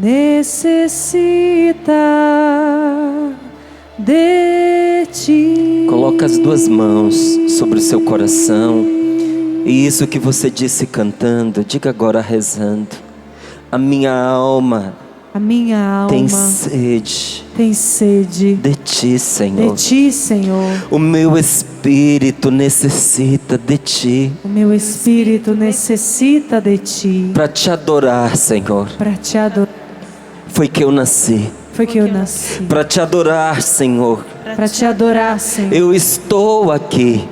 necessita de ti. Coloca as duas mãos sobre o seu coração. E isso que você disse cantando, diga agora rezando. A minha alma tem sede de ti, Senhor. De ti, Senhor. O meu espírito necessita de ti. O meu espírito necessita de ti. Para te adorar, Senhor. Para te adorar. Foi que eu nasci. Para te adorar, Senhor. Para te adorar, Senhor. Eu estou aqui.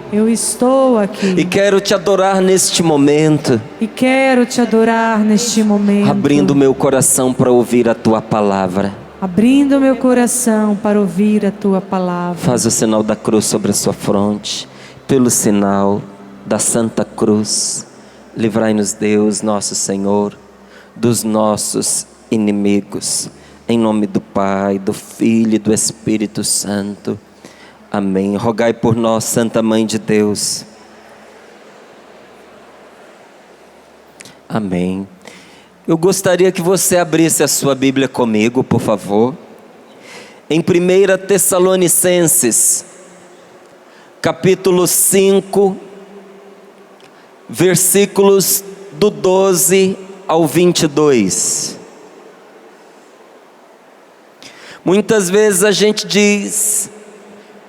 E quero te adorar neste momento. Abrindo meu coração para ouvir a tua palavra. Faz o sinal da cruz sobre a sua fronte. Pelo sinal da Santa Cruz, livrai-nos Deus, nosso Senhor, dos nossos inimigos. Em nome do Pai, do Filho e do Espírito Santo. Amém. Rogai por nós, Santa Mãe de Deus. Amém. Eu gostaria que você abrisse a sua Bíblia comigo, por favor. Em 1 Tessalonicenses, capítulo 5, versículos do 12 ao 22. Muitas vezes a gente diz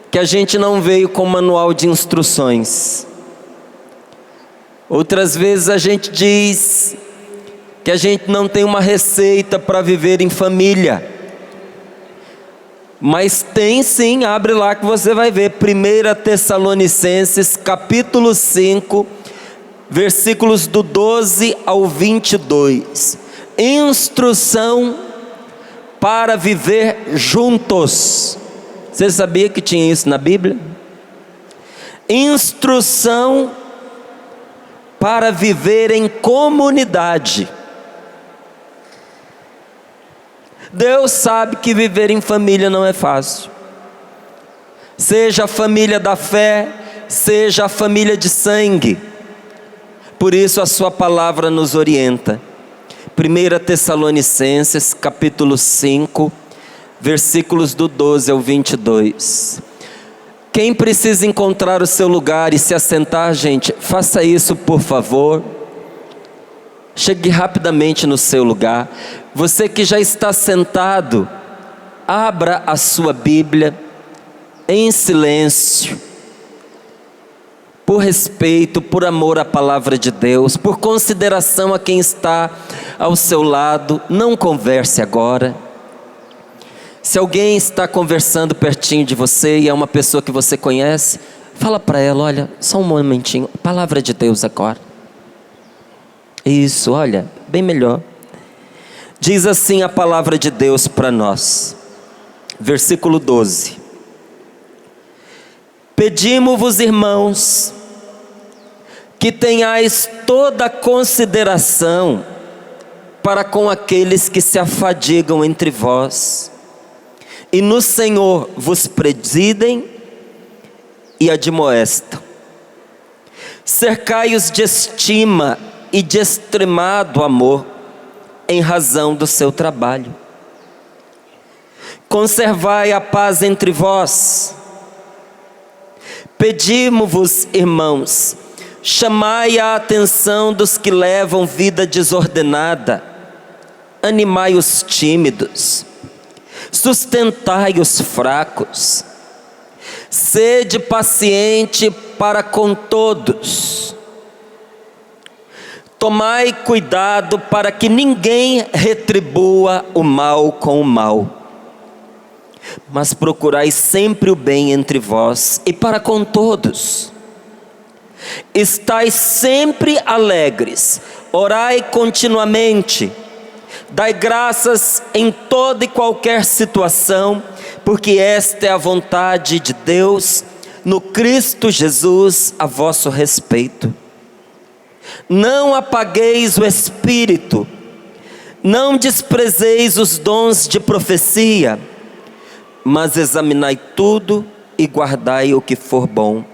que a gente não veio com manual de instruções. Outras vezes a gente diz que a gente não tem uma receita para viver em família. Mas tem sim, abre lá que você vai ver. 1 Tessalonicenses capítulo 5, versículos do 12 ao 22. Instrução para viver juntos. Você sabia que tinha isso na Bíblia? Instrução para viver em comunidade. Deus sabe que viver em família não é fácil. Seja a família da fé, seja a família de sangue. Por isso a sua palavra nos orienta. 1 Tessalonicenses capítulo 5, versículos do 12 ao 22. Quem precisa encontrar o seu lugar e se assentar, gente, faça isso por favor. Chegue rapidamente no seu lugar. Você que já está sentado, abra a sua Bíblia em silêncio. Por respeito, por amor à palavra de Deus, por consideração a quem está ao seu lado, não converse agora. Se alguém está conversando pertinho de você e é uma pessoa que você conhece, fala para ela, olha, só um momentinho, palavra de Deus agora. Isso, olha, bem melhor. Diz assim a palavra de Deus para nós, versículo 12. Pedimo-vos, irmãos, que tenhais toda consideração para com aqueles que se afadigam entre vós, e no Senhor vos presidem e admoestam. Cercai-os de estima e de extremado amor, em razão do seu trabalho. Conservai a paz entre vós. Pedimo-vos, irmãos, chamai a atenção dos que levam vida desordenada, animai os tímidos, sustentai os fracos, sede paciente para com todos. Tomai cuidado para que ninguém retribua o mal com o mal, mas procurai sempre o bem entre vós e para com todos. Estai sempre alegres, orai continuamente, dai graças em toda e qualquer situação, porque esta é a vontade de Deus no Cristo Jesus a vosso respeito. Não apagueis o espírito, não desprezeis os dons de profecia, mas examinai tudo e guardai o que for bom.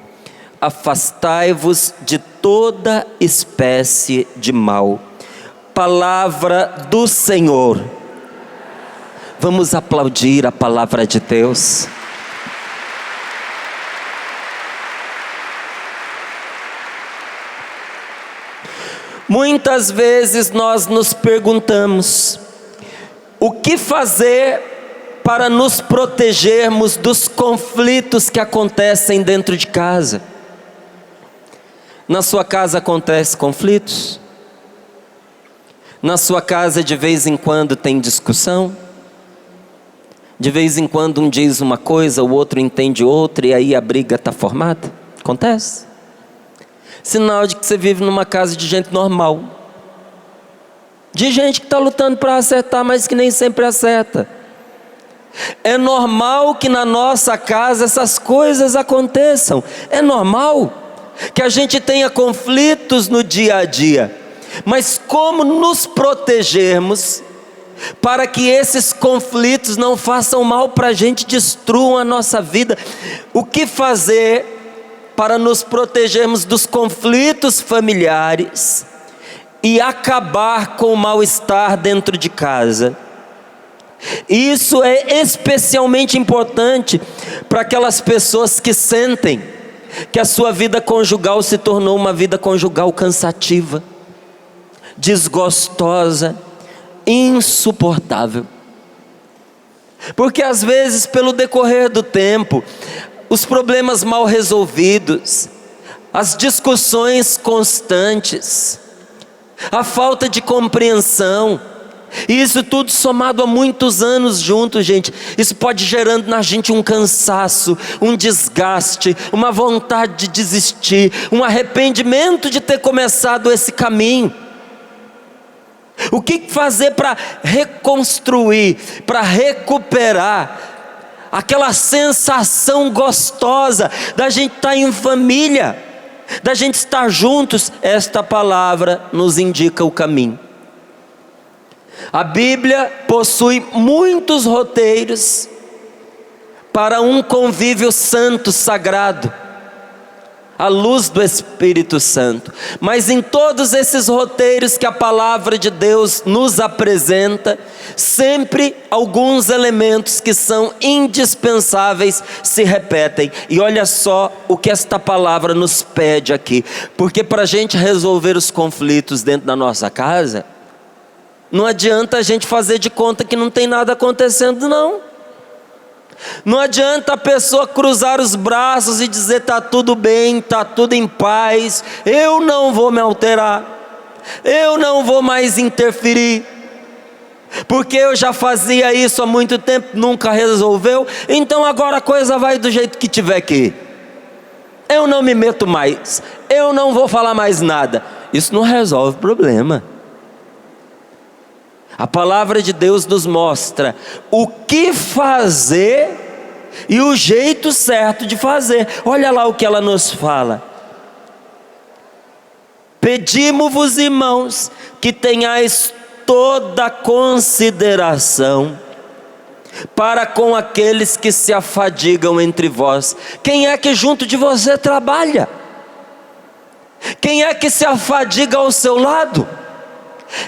Afastai-vos de toda espécie de mal. Palavra do Senhor. Vamos aplaudir a palavra de Deus. Muitas vezes nós nos perguntamos: o que fazer para nos protegermos dos conflitos que acontecem dentro de casa? Na sua casa acontecem conflitos? Na sua casa de vez em quando tem discussão? De vez em quando um diz uma coisa, o outro entende outra e aí a briga está formada? Acontece. Sinal de que você vive numa casa de gente normal, de gente que está lutando para acertar, mas que nem sempre acerta. É normal que na nossa casa essas coisas aconteçam. É normal que a gente tenha conflitos no dia a dia. Mas como nos protegermos para que esses conflitos não façam mal para a gente, destruam a nossa vida? O que fazer para nos protegermos dos conflitos familiares e acabar com o mal-estar dentro de casa? Isso é especialmente importante para aquelas pessoas que sentem que a sua vida conjugal se tornou uma vida conjugal cansativa, desgostosa, insuportável. Porque às vezes, pelo decorrer do tempo, os problemas mal resolvidos, as discussões constantes, a falta de compreensão, e isso tudo somado a muitos anos juntos, gente, isso pode gerando na gente um cansaço, um desgaste, uma vontade de desistir, um arrependimento de ter começado esse caminho. O que fazer para reconstruir, para recuperar aquela sensação gostosa da gente estar em família, da gente estar juntos? Esta palavra nos indica o caminho. A Bíblia possui muitos roteiros para um convívio santo, sagrado, à luz do Espírito Santo. Mas em todos esses roteiros que a palavra de Deus nos apresenta, sempre alguns elementos que são indispensáveis se repetem. E olha só o que esta palavra nos pede aqui. Porque para a gente resolver os conflitos dentro da nossa casa, não adianta a gente fazer de conta que não tem nada acontecendo, não. Não adianta a pessoa cruzar os braços e dizer: está tudo bem, está tudo em paz, eu não vou me alterar, eu não vou mais interferir, porque eu já fazia isso há muito tempo, nunca resolveu, então agora a coisa vai do jeito que tiver que ir. Eu não me meto mais, eu não vou falar mais nada. Isso não resolve o problema. A palavra de Deus nos mostra o que fazer e o jeito certo de fazer. Olha lá o que ela nos fala: pedimos-vos, irmãos, que tenhais toda consideração para com aqueles que se afadigam entre vós. Quem é que junto de você trabalha? Quem é que se afadiga ao seu lado?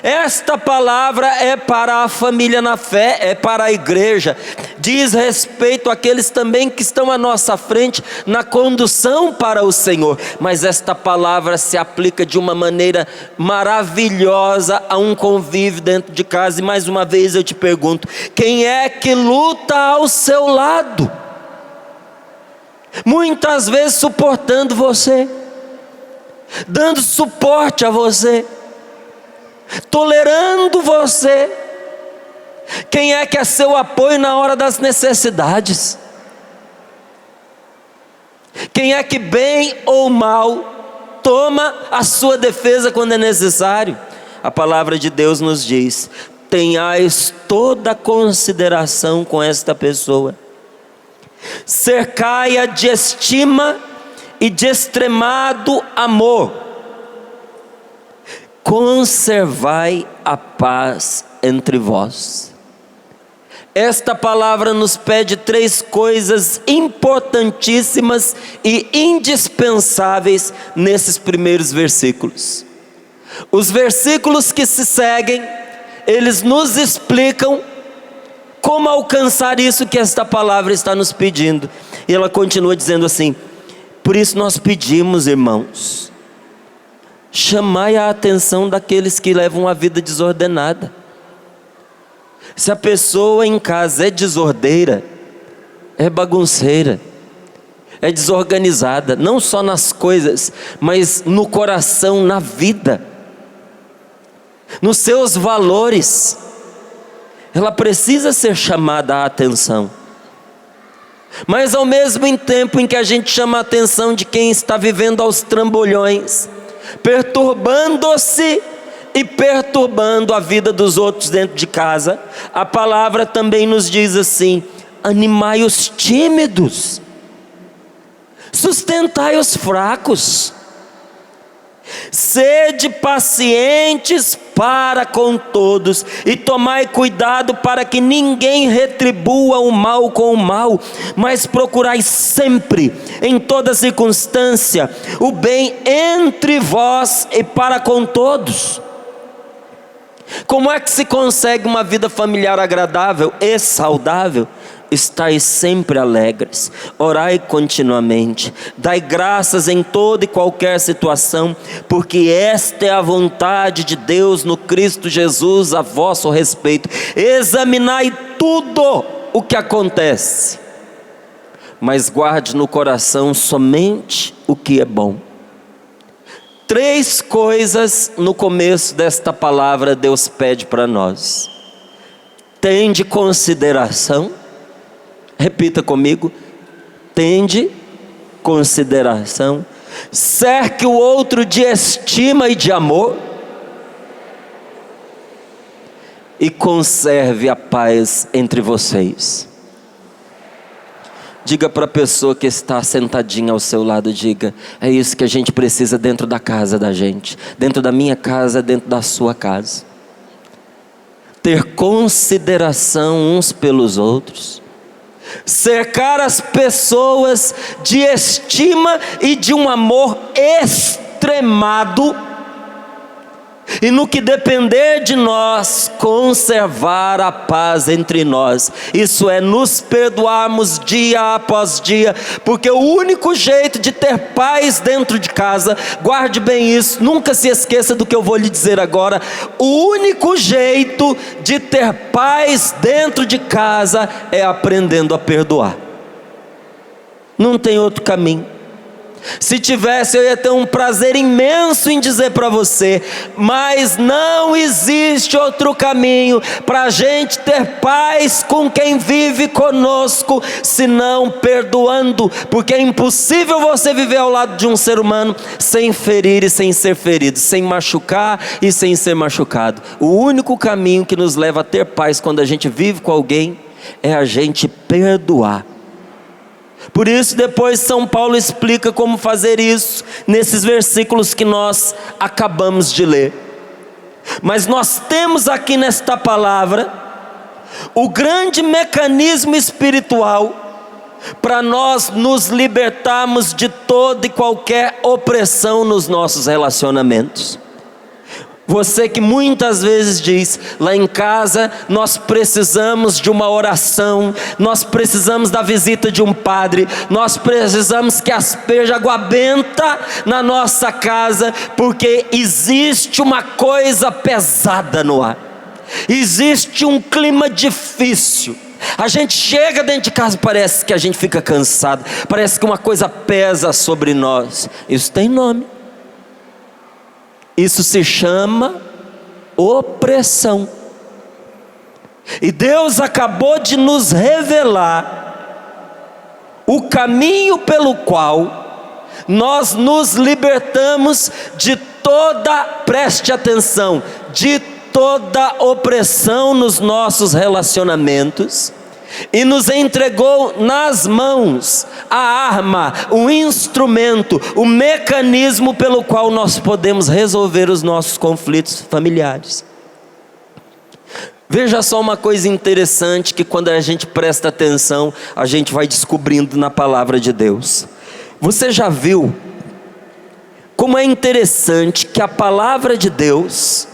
Esta palavra é para a família na fé, é para a igreja, diz respeito àqueles também que estão à nossa frente na condução para o Senhor. Mas esta palavra se aplica de uma maneira maravilhosa a um convívio dentro de casa. E mais uma vez eu te pergunto: quem é que luta ao seu lado? Muitas vezes suportando você, dando suporte a você, tolerando você. Quem é que é seu apoio na hora das necessidades? Quem é que, bem ou mal, toma a sua defesa quando é necessário? A palavra de Deus nos diz: tenhais toda consideração com esta pessoa, cercai-a de estima e de extremado amor, conservai a paz entre vós. Esta palavra nos pede três coisas importantíssimas e indispensáveis nesses primeiros versículos. Os versículos que se seguem, eles nos explicam Como alcançar isso que esta palavra está nos pedindo? E ela continua dizendo assim: por isso nós pedimos, irmãos, chamai a atenção daqueles que levam a vida desordenada. Se a pessoa em casa é desordeira, é bagunceira, é desorganizada, não só nas coisas, mas no coração, na vida, nos seus valores, ela precisa ser chamada a atenção. Mas ao mesmo tempo em que a gente chama a atenção de quem está vivendo aos trambolhões, perturbando-se e perturbando a vida dos outros dentro de casa, a palavra também nos diz assim: animai os tímidos, sustentai os fracos, sede pacientes para com todos, e tomai cuidado para que ninguém retribua o mal com o mal, mas procurai sempre, em toda circunstância, o bem entre vós e para com todos. Como é que se consegue uma vida familiar agradável e saudável? Estai sempre alegres, orai continuamente, dai graças em toda e qualquer situação, porque esta é a vontade de Deus no Cristo Jesus a vosso respeito. Examinai tudo o que acontece, mas guarde no coração somente o que é bom. 3 coisas no começo desta palavra Deus pede para nós: tende consideração. Repita comigo: tende consideração. Cerque o outro de estima e de amor, e conserve a paz entre vocês. Diga para a pessoa que está sentadinha ao seu lado, diga: é isso que a gente precisa dentro da casa da gente, dentro da minha casa, dentro da sua casa. Ter consideração uns pelos outros, cercar as pessoas de estima e de um amor extremado, e no que depender de nós, conservar a paz entre nós. Isso é, nos perdoarmos dia após dia, porque o único jeito de ter paz dentro de casa, guarde bem isso, nunca se esqueça do que eu vou lhe dizer agora, o único jeito de ter paz dentro de casa é aprendendo a perdoar. Não tem outro caminho. Se tivesse, eu ia ter um prazer imenso em dizer para você, mas não existe outro caminho para a gente ter paz com quem vive conosco, senão perdoando, porque é impossível você viver ao lado de um ser humano sem ferir e sem ser ferido, sem machucar e sem ser machucado. O único caminho que nos leva a ter paz quando a gente vive com alguém é a gente perdoar. Por isso depois São Paulo explica como fazer isso nesses versículos que nós acabamos de ler. Mas nós temos aqui nesta palavra o grande mecanismo espiritual para nós nos libertarmos de toda e qualquer opressão nos nossos relacionamentos. Você que muitas vezes diz: lá em casa nós precisamos de uma oração, nós precisamos da visita de um padre, nós precisamos que aspeje água benta na nossa casa, porque existe uma coisa pesada no ar, existe um clima difícil. A gente chega dentro de casa, parece que a gente fica cansado, parece que uma coisa pesa sobre nós. Isso tem nome. Isso se chama opressão. E Deus acabou de nos revelar o caminho pelo qual nós nos libertamos de toda, preste atenção, de toda opressão nos nossos relacionamentos, e nos entregou nas mãos a arma, o instrumento, o mecanismo pelo qual nós podemos resolver os nossos conflitos familiares. Veja só uma coisa interessante, que quando a gente presta atenção, a gente vai descobrindo na palavra de Deus. Você já viu como é interessante que a palavra de Deus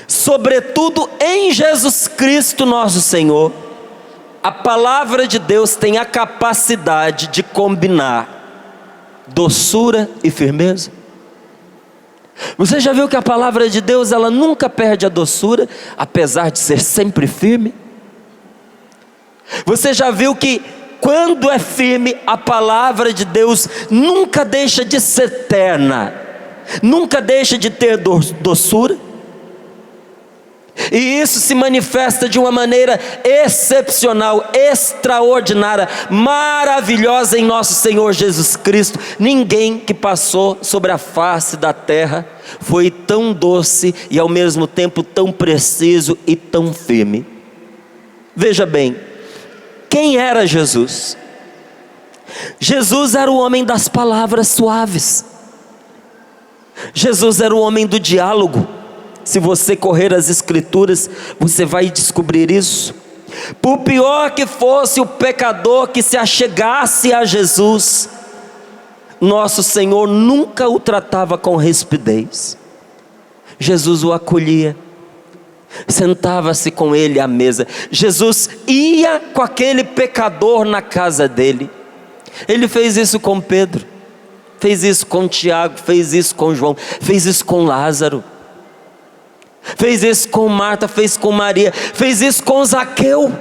sobretudo em Jesus Cristo nosso Senhor, a palavra de Deus tem a capacidade de combinar doçura e firmeza. Você já viu que a palavra de Deus, ela nunca perde a doçura, apesar de ser sempre firme? Você já viu que quando é firme, a palavra de Deus nunca deixa de ser terna, nunca deixa de ter doçura? E isso se manifesta de uma maneira excepcional, extraordinária, maravilhosa em nosso Senhor Jesus Cristo. Ninguém que passou sobre a face da terra foi tão doce e ao mesmo tempo tão preciso e tão firme. Veja bem, quem era Jesus? Jesus era o homem das palavras suaves. Jesus era o homem do diálogo. Se você correr as escrituras, você vai descobrir isso. Por pior que fosse o pecador que se achegasse a Jesus, nosso Senhor nunca o tratava com rispidez. Jesus o acolhia, sentava-se com ele à mesa. Jesus ia com aquele pecador na casa dele. Ele fez isso com Pedro, fez isso com Tiago, fez isso com João, fez isso com Lázaro, fez isso com Marta, fez com Maria, fez isso com Zaqueu.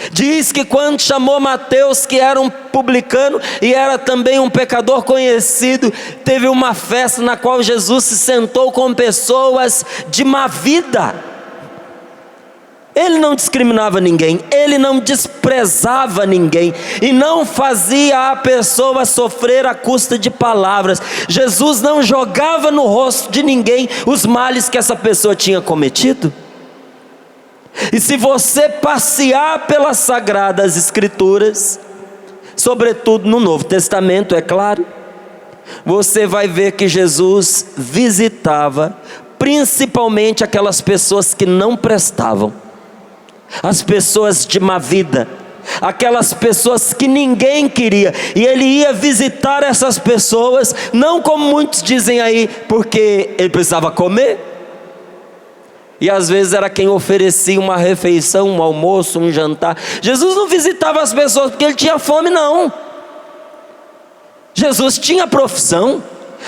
Diz que quando chamou Mateus, que era um publicano e era também um pecador conhecido, teve uma festa na qual Jesus se sentou com pessoas de má vida. Ele não discriminava ninguém, ele não desprezava ninguém e não fazia a pessoa sofrer à custa de palavras. Jesus não jogava no rosto de ninguém os males que essa pessoa tinha cometido. E se você passear pelas Sagradas Escrituras, sobretudo no Novo Testamento, é claro, você vai ver que Jesus visitava principalmente aquelas pessoas que não prestavam, as pessoas de má vida, aquelas pessoas que ninguém queria, e ele ia visitar essas pessoas, não como muitos dizem aí, porque ele precisava comer, e às vezes era quem oferecia uma refeição, um almoço, um jantar. Jesus não visitava as pessoas porque ele tinha fome, não. Jesus tinha profissão.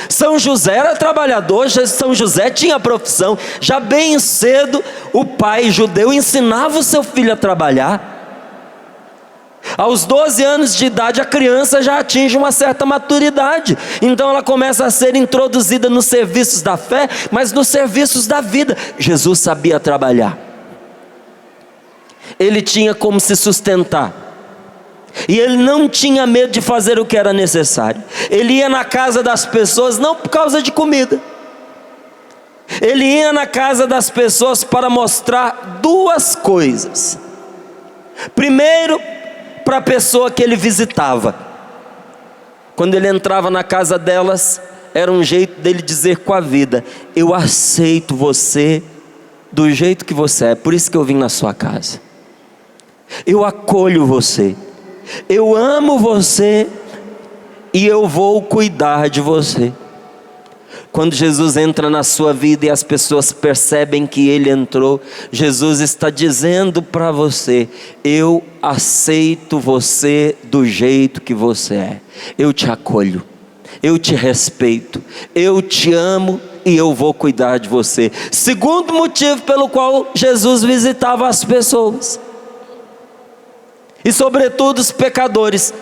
São José era trabalhador, São José tinha profissão. Já bem cedo o pai judeu ensinava o seu filho a trabalhar. Aos 12 anos de idade a criança já atinge uma certa maturidade. Então ela começa a ser introduzida nos serviços da fé, mas nos serviços da vida. Jesus sabia trabalhar. Ele tinha como se sustentar. E ele não tinha medo de fazer o que era necessário. Ele ia na casa das pessoas não por causa de comida. Ele ia na casa das pessoas para mostrar duas coisas. Primeiro, para a pessoa que ele visitava. Quando ele entrava na casa delas, era um jeito dele dizer com a vida: eu aceito você do jeito que você é, por isso que eu vim na sua casa. Eu acolho você, eu amo você e eu vou cuidar de você. Quando Jesus entra na sua vida e as pessoas percebem que ele entrou, Jesus está dizendo para você: eu aceito você do jeito que você é, eu te acolho, eu te respeito, eu te amo e eu vou cuidar de você. Segundo motivo pelo qual Jesus visitava as pessoas, e sobretudo os pecadores.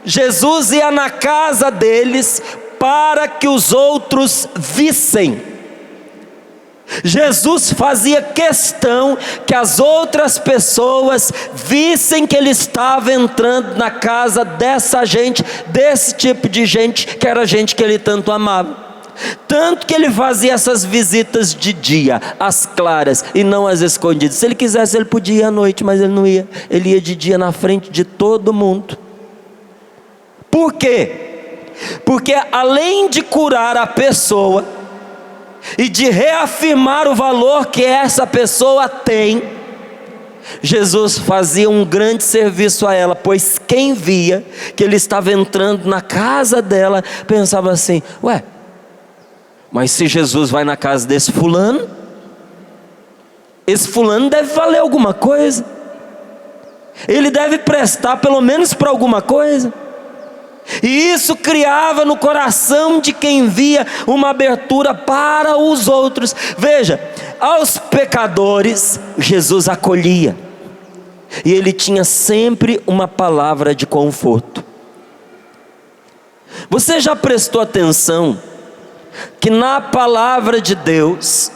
Jesus ia na casa deles para que os outros vissem. Jesus fazia questão que as outras pessoas vissem que ele estava entrando na casa dessa gente, desse tipo de gente, que era gente que ele tanto amava. Tanto que ele fazia essas visitas de dia, às claras e não às escondidas. Se ele quisesse ele podia ir à noite, mas ele não ia. Ele ia de dia na frente de todo mundo. Por quê? Porque além de curar a pessoa e de reafirmar o valor que essa pessoa tem, Jesus fazia um grande serviço a ela, pois quem via que ele estava entrando na casa dela pensava assim: ué, Mas se Jesus vai na casa desse fulano, esse fulano deve valer alguma coisa. Ele deve prestar pelo menos para alguma coisa. E isso criava no coração de quem via uma abertura para os outros. Veja, aos pecadores Jesus acolhia. E ele tinha sempre uma palavra de conforto. Você já prestou atenção que na palavra de Deus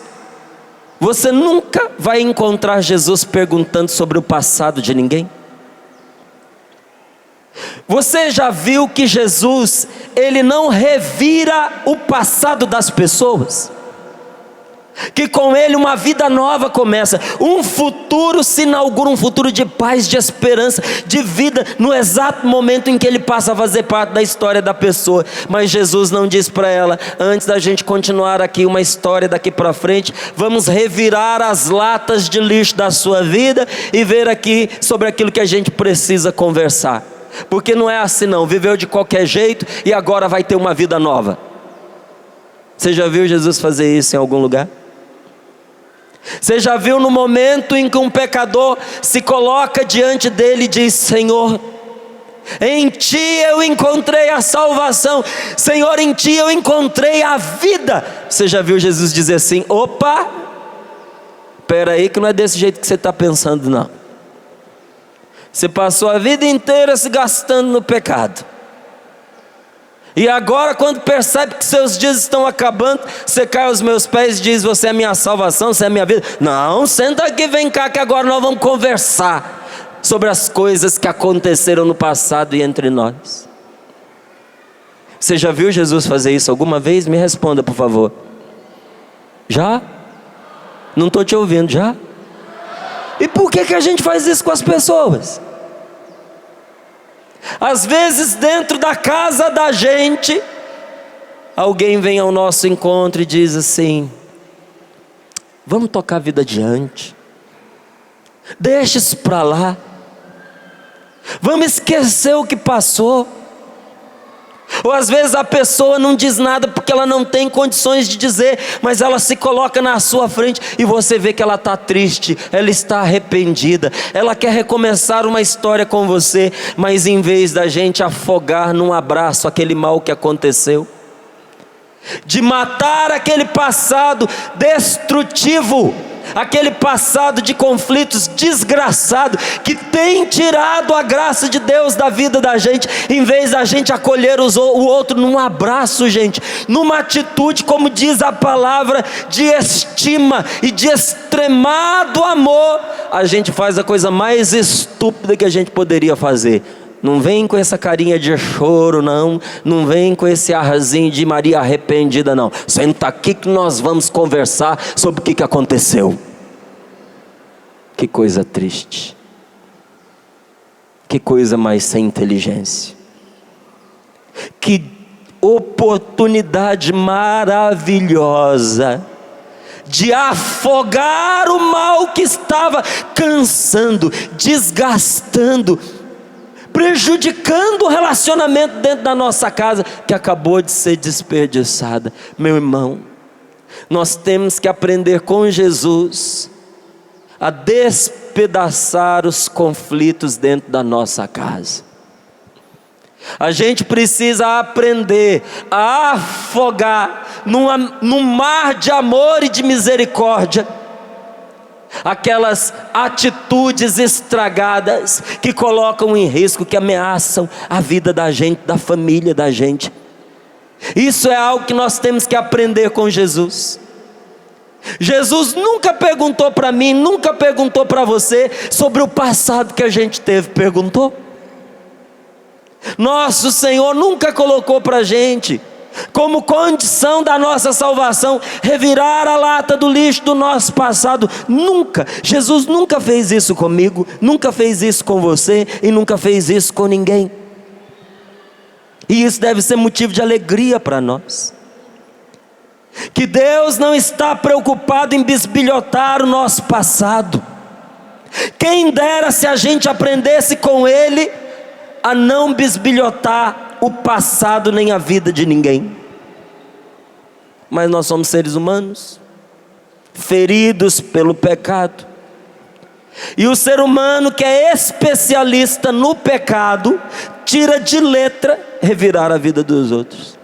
você nunca vai encontrar Jesus perguntando sobre o passado de ninguém? Você já viu que Jesus, ele não revira o passado das pessoas? Que com ele uma vida nova começa, um futuro se inaugura, um futuro de paz, de esperança, de vida, no exato momento em que ele passa a fazer parte da história da pessoa. Mas Jesus não diz para ela: antes da gente continuar aqui uma história daqui para frente, vamos revirar as latas de lixo da sua vida e ver aqui sobre aquilo que a gente precisa conversar. Porque não é assim não, viveu de qualquer jeito e agora vai ter uma vida nova. Você já viu Jesus fazer isso em algum lugar? Você já viu no momento em que um pecador se coloca diante dele e diz: Senhor, em Ti eu encontrei a salvação, Senhor, em Ti eu encontrei a vida. Você já viu Jesus dizer assim: opa, espera aí que não é desse jeito que você está pensando não. Você passou a vida inteira se gastando no pecado, e agora quando percebe que seus dias estão acabando, você cai aos meus pés e diz: você é minha salvação, você é minha vida. Não, senta aqui, vem cá que agora nós vamos conversar sobre as coisas que aconteceram no passado e entre nós. Você já viu Jesus fazer isso alguma vez? Me responda por favor. Já? Não estou te ouvindo, já? E por que a gente faz isso com as pessoas? Às vezes dentro da casa da gente, alguém vem ao nosso encontro e diz assim: vamos tocar a vida adiante, deixa isso para lá, vamos esquecer o que passou. Ou às vezes a pessoa não diz nada porque ela não tem condições de dizer, mas ela se coloca na sua frente e você vê que ela está triste, ela está arrependida, ela quer recomeçar uma história com você, mas em vez da gente afogar num abraço aquele mal que aconteceu, de matar aquele passado destrutivo, aquele passado de conflitos desgraçado, que tem tirado a graça de Deus da vida da gente, em vez da gente acolher o outro num abraço, gente, numa atitude, como diz a palavra, de estima e de extremado amor, a gente faz a coisa mais estúpida que a gente poderia fazer. Não vem com essa carinha de choro não, não vem com esse arzinho de Maria arrependida não. Senta aqui que nós vamos conversar sobre o que aconteceu. Que coisa triste. Que coisa mais sem inteligência. Que oportunidade maravilhosa de afogar o mal que estava cansando, desgastando, prejudicando o relacionamento dentro da nossa casa, que acabou de ser desperdiçada. Meu irmão, nós temos que aprender com Jesus a despedaçar os conflitos dentro da nossa casa. A gente precisa aprender a afogar num mar de amor e de misericórdia aquelas atitudes estragadas que colocam em risco, que ameaçam a vida da gente, da família da gente. Isso é algo que nós temos que aprender com Jesus. Jesus nunca perguntou para mim, nunca perguntou para você sobre o passado que a gente teve. Perguntou? Nosso Senhor nunca colocou para a gente como condição da nossa salvação revirar a lata do lixo do nosso passado. Nunca. Jesus nunca fez isso comigo, nunca fez isso com você e nunca fez isso com ninguém. E isso deve ser motivo de alegria para nós, que Deus não está preocupado em bisbilhotar o nosso passado. Quem dera se a gente aprendesse com Ele a não bisbilhotar o passado nem a vida de ninguém. mas nós somos seres humanos, feridos pelo pecado. E o ser humano que é especialista no pecado, tira de letra revirar a vida dos outros.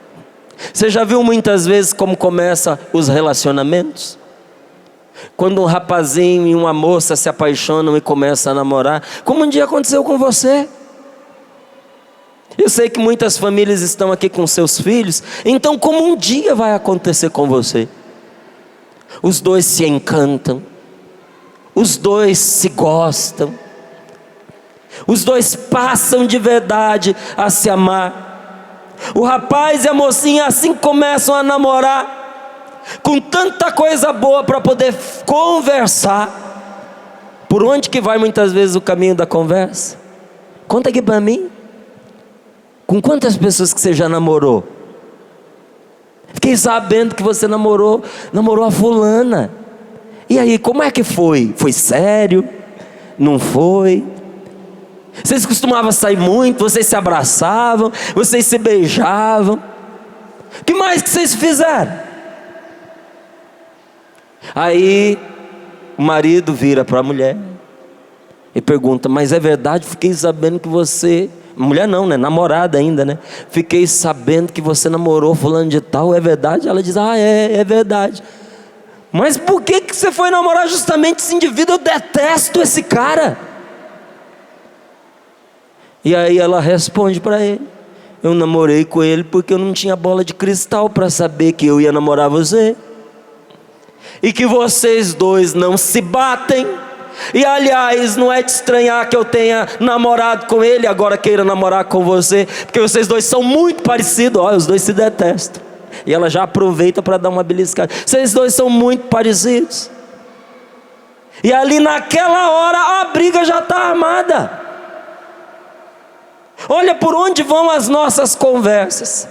Você já viu muitas vezes como começa os relacionamentos? Quando um rapazinho e uma moça se apaixonam e começam a namorar, como um dia aconteceu com você. Eu sei que muitas famílias estão aqui com seus filhos, então como um dia vai acontecer com você? Os dois se encantam, os dois se gostam, os dois passam de verdade a se amar. O rapaz e a mocinha assim começam a namorar, com tanta coisa boa para poder conversar. Por onde que vai muitas vezes o caminho da conversa? Conta aqui para mim. Com quantas pessoas que você já namorou? Fiquei sabendo que você namorou a fulana. E aí, como é que foi? Foi sério? Não foi? Vocês costumavam sair muito, vocês se abraçavam, vocês se beijavam. O que mais que vocês fizeram? Aí o marido vira para a mulher e pergunta: mas é verdade? Fiquei sabendo que você... Mulher não, né? Namorada ainda, né? Fiquei sabendo que você namorou fulano de tal, é verdade? Ela diz: é verdade. Mas por que você foi namorar justamente esse indivíduo? Eu detesto esse cara. E aí ela responde para ele: eu namorei com ele porque eu não tinha bola de cristal para saber que eu ia namorar você, e que vocês dois não se batem. E aliás, não é de estranhar que eu tenha namorado com ele, agora queira namorar com você, porque vocês dois são muito parecidos. Olha, os dois se detestam. E ela já aproveita para dar uma beliscada. Vocês dois são muito parecidos. E ali naquela hora a briga já está armada. Olha por onde vão as nossas conversas.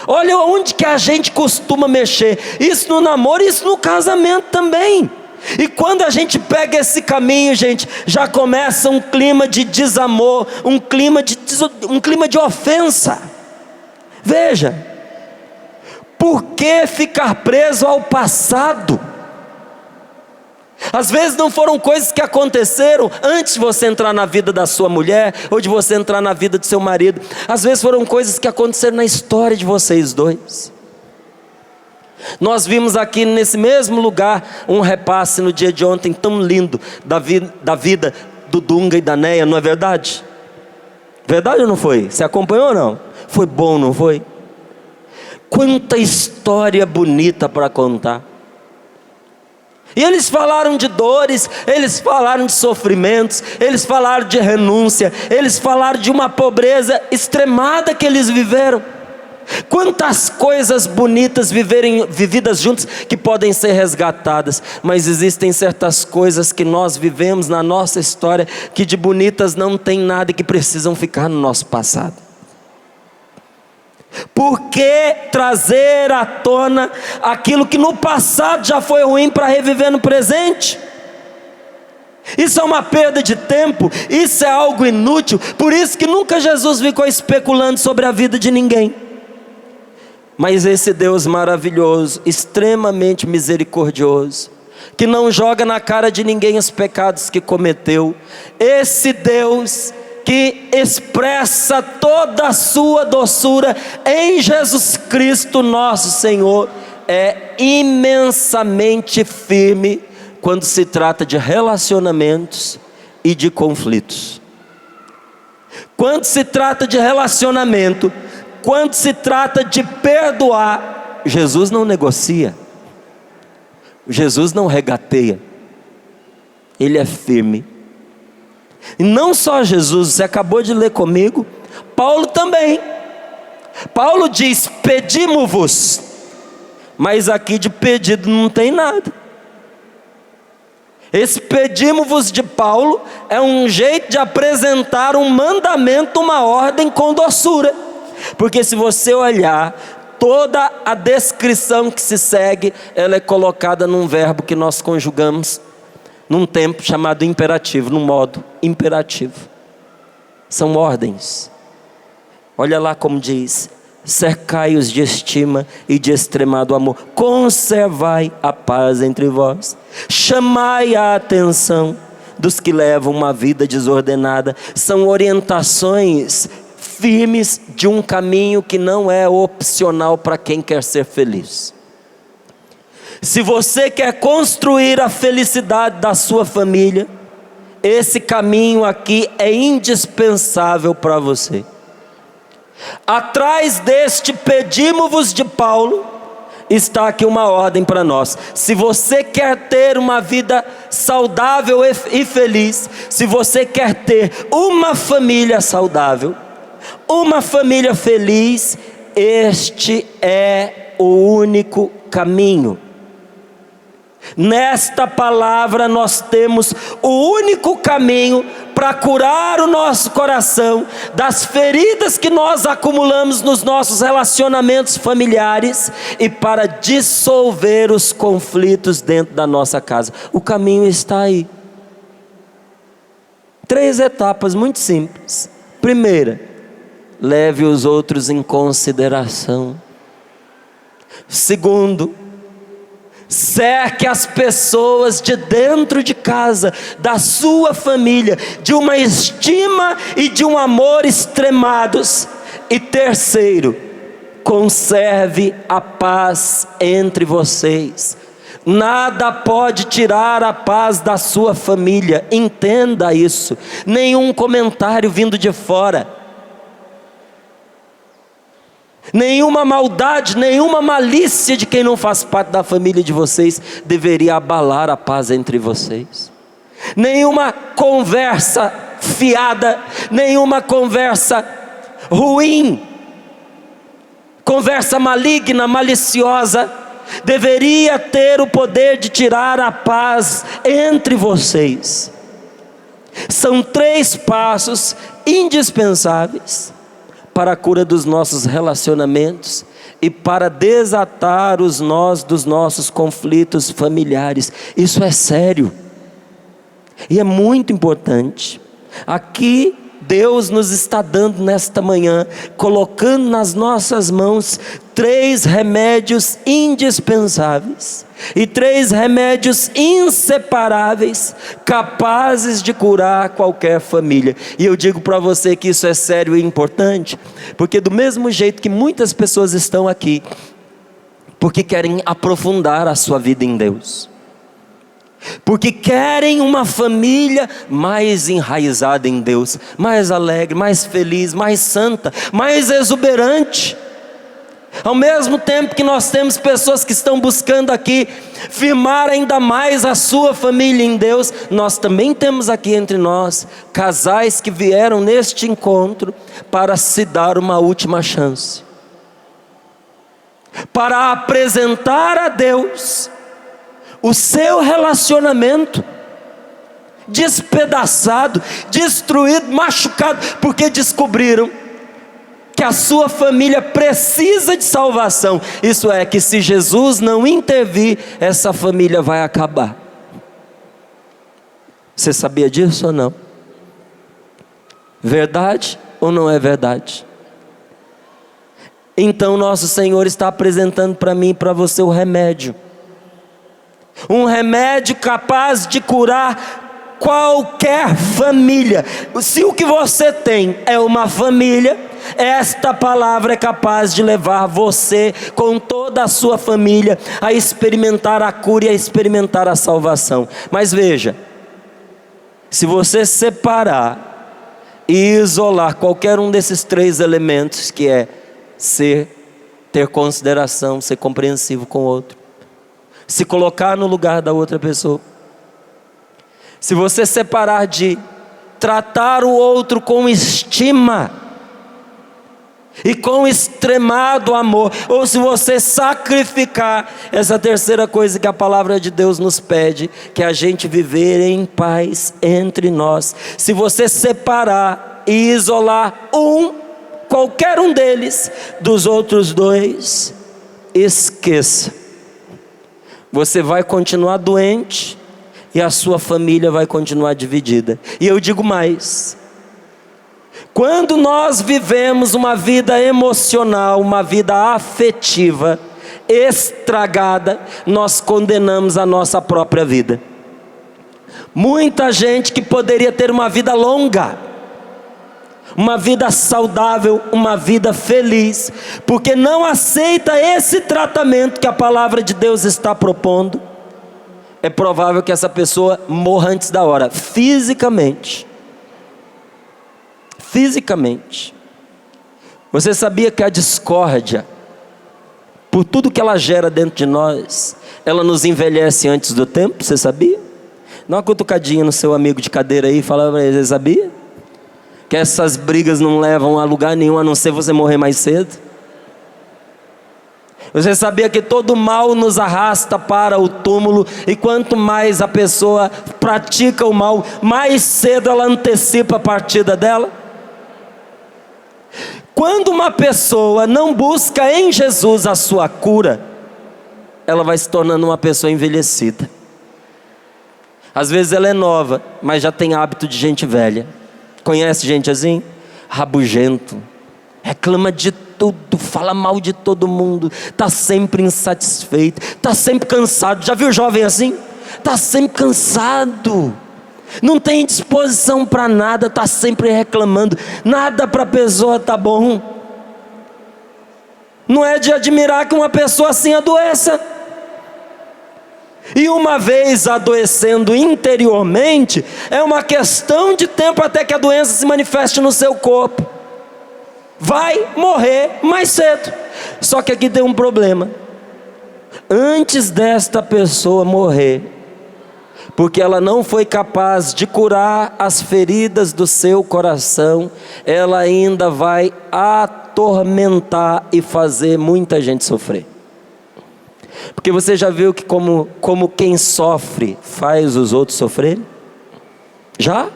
Olha onde que a gente costuma mexer. Isso no namoro, isso no casamento também. E quando a gente pega esse caminho, gente, já começa um clima de desamor, um clima de ofensa. Veja, por que ficar preso ao passado? Às vezes não foram coisas que aconteceram antes de você entrar na vida da sua mulher, ou de você entrar na vida do seu marido. Às vezes foram coisas que aconteceram na história de vocês dois. Nós vimos aqui nesse mesmo lugar um repasse no dia de ontem tão lindo da vida do Dunga e da Neia, não é verdade? Verdade ou não foi? Você acompanhou ou não? Foi bom, não foi? Quanta história bonita para contar. E eles falaram de dores, eles falaram de sofrimentos, eles falaram de renúncia, eles falaram de uma pobreza extremada que eles viveram. Quantas coisas bonitas vividas juntos que podem ser resgatadas, mas existem certas coisas que nós vivemos na nossa história que de bonitas não tem nada e que precisam ficar no nosso passado. Por que trazer à tona aquilo que no passado já foi ruim para reviver no presente? Isso é uma perda de tempo, isso é algo inútil. Por isso que nunca Jesus ficou especulando sobre a vida de ninguém. Mas esse Deus maravilhoso, extremamente misericordioso, que não joga na cara de ninguém os pecados que cometeu, esse Deus que expressa toda a sua doçura em Jesus Cristo nosso Senhor, é imensamente firme quando se trata de relacionamentos e de conflitos. Quando se trata de relacionamento, quando se trata de perdoar, Jesus não negocia, Jesus não regateia, Ele é firme. E não só Jesus, você acabou de ler comigo, Paulo também. Paulo diz: pedimos-vos, mas aqui de pedido não tem nada. Esse pedimos-vos de Paulo é um jeito de apresentar um mandamento, uma ordem com doçura. Porque se você olhar, toda a descrição que se segue, ela é colocada num verbo que nós conjugamos num tempo chamado imperativo, num modo imperativo. São ordens. Olha lá como diz: cercai-os de estima e de extremado amor, conservai a paz entre vós, chamai a atenção dos que levam uma vida desordenada. São orientações firmes de um caminho que não é opcional para quem quer ser feliz. Se você quer construir a felicidade da sua família, esse caminho aqui é indispensável para você. Atrás deste pedimo-vos de Paulo, está aqui uma ordem para nós. Se você quer ter uma vida saudável e feliz, se você quer ter uma família saudável, uma família feliz, este é o único caminho. Nesta palavra nós temos o único caminho para curar o nosso coração das feridas que nós acumulamos nos nossos relacionamentos familiares e para dissolver os conflitos dentro da nossa casa. O caminho está aí. 3 etapas muito simples. Primeira, leve os outros em consideração. Segundo, cerque as pessoas de dentro de casa, da sua família, de uma estima e de um amor extremados. E terceiro, conserve a paz entre vocês. Nada pode tirar a paz da sua família, entenda isso. Nenhum comentário vindo de fora, nenhuma maldade, nenhuma malícia de quem não faz parte da família de vocês deveria abalar a paz entre vocês. Nenhuma conversa fiada, nenhuma conversa ruim, conversa maligna, maliciosa, deveria ter o poder de tirar a paz entre vocês. São 3 passos indispensáveis para a cura dos nossos relacionamentos e para desatar os nós dos nossos conflitos familiares. Isso é sério e é muito importante. Aqui Deus nos está dando nesta manhã, colocando nas nossas mãos 3 remédios indispensáveis e 3 remédios inseparáveis, capazes de curar qualquer família. E eu digo para você que isso é sério e importante, porque do mesmo jeito que muitas pessoas estão aqui, porque querem aprofundar a sua vida em Deus, porque querem uma família mais enraizada em Deus, mais alegre, mais feliz, mais santa, mais exuberante. Ao mesmo tempo que nós temos pessoas que estão buscando aqui firmar ainda mais a sua família em Deus, nós também temos aqui entre nós casais que vieram neste encontro para se dar uma última chance, para apresentar a Deus o seu relacionamento despedaçado, destruído, machucado, porque descobriram que a sua família precisa de salvação. Isso é, que se Jesus não intervir, essa família vai acabar. Você sabia disso ou não? Verdade ou não é verdade? Então nosso Senhor está apresentando para mim e para você o remédio. Um remédio capaz de curar qualquer família. Se o que você tem é uma família, esta palavra é capaz de levar você com toda a sua família a experimentar a cura e a experimentar a salvação. Mas veja, se você separar e isolar qualquer um desses 3 elementos, que é ter consideração, ser compreensivo com o outro, se colocar no lugar da outra pessoa, se você separar de tratar o outro com estima e com extremado amor, ou se você sacrificar essa terceira coisa que a palavra de Deus nos pede, que é a gente viver em paz entre nós, se você separar e isolar qualquer um deles dos outros 2, esqueça. Você vai continuar doente e a sua família vai continuar dividida. E eu digo mais: Quando nós vivemos uma vida emocional, uma vida afetiva estragada, nós condenamos a nossa própria vida. Muita gente que poderia ter uma vida longa, uma vida saudável, uma vida feliz, porque não aceita esse tratamento que a palavra de Deus está propondo, é provável que essa pessoa morra antes da hora, fisicamente. Você sabia que a discórdia, por tudo que ela gera dentro de nós, ela nos envelhece antes do tempo? Você sabia? Dá uma cutucadinha no seu amigo de cadeira aí e fala para ele: você sabia que essas brigas não levam a lugar nenhum, a não ser você morrer mais cedo? Você sabia que todo mal nos arrasta para o túmulo, e quanto mais a pessoa pratica o mal, mais cedo ela antecipa a partida dela? Quando uma pessoa não busca em Jesus a sua cura, ela vai se tornando uma pessoa envelhecida. Às vezes ela é nova, mas já tem hábito de gente velha. Conhece gente assim? Rabugento, reclama de tudo, fala mal de todo mundo, está sempre insatisfeito, está sempre cansado. Já viu jovem assim? Está sempre cansado, não tem disposição para nada, está sempre reclamando, nada para a pessoa está bom. Não é de admirar que uma pessoa assim adoeça. E uma vez adoecendo interiormente, é uma questão de tempo até que a doença se manifeste no seu corpo. Vai morrer mais cedo. Só que aqui tem um problema. Antes desta pessoa morrer, porque ela não foi capaz de curar as feridas do seu coração, ela ainda vai atormentar e fazer muita gente sofrer. Porque você já viu que como quem sofre faz os outros sofrerem? Já?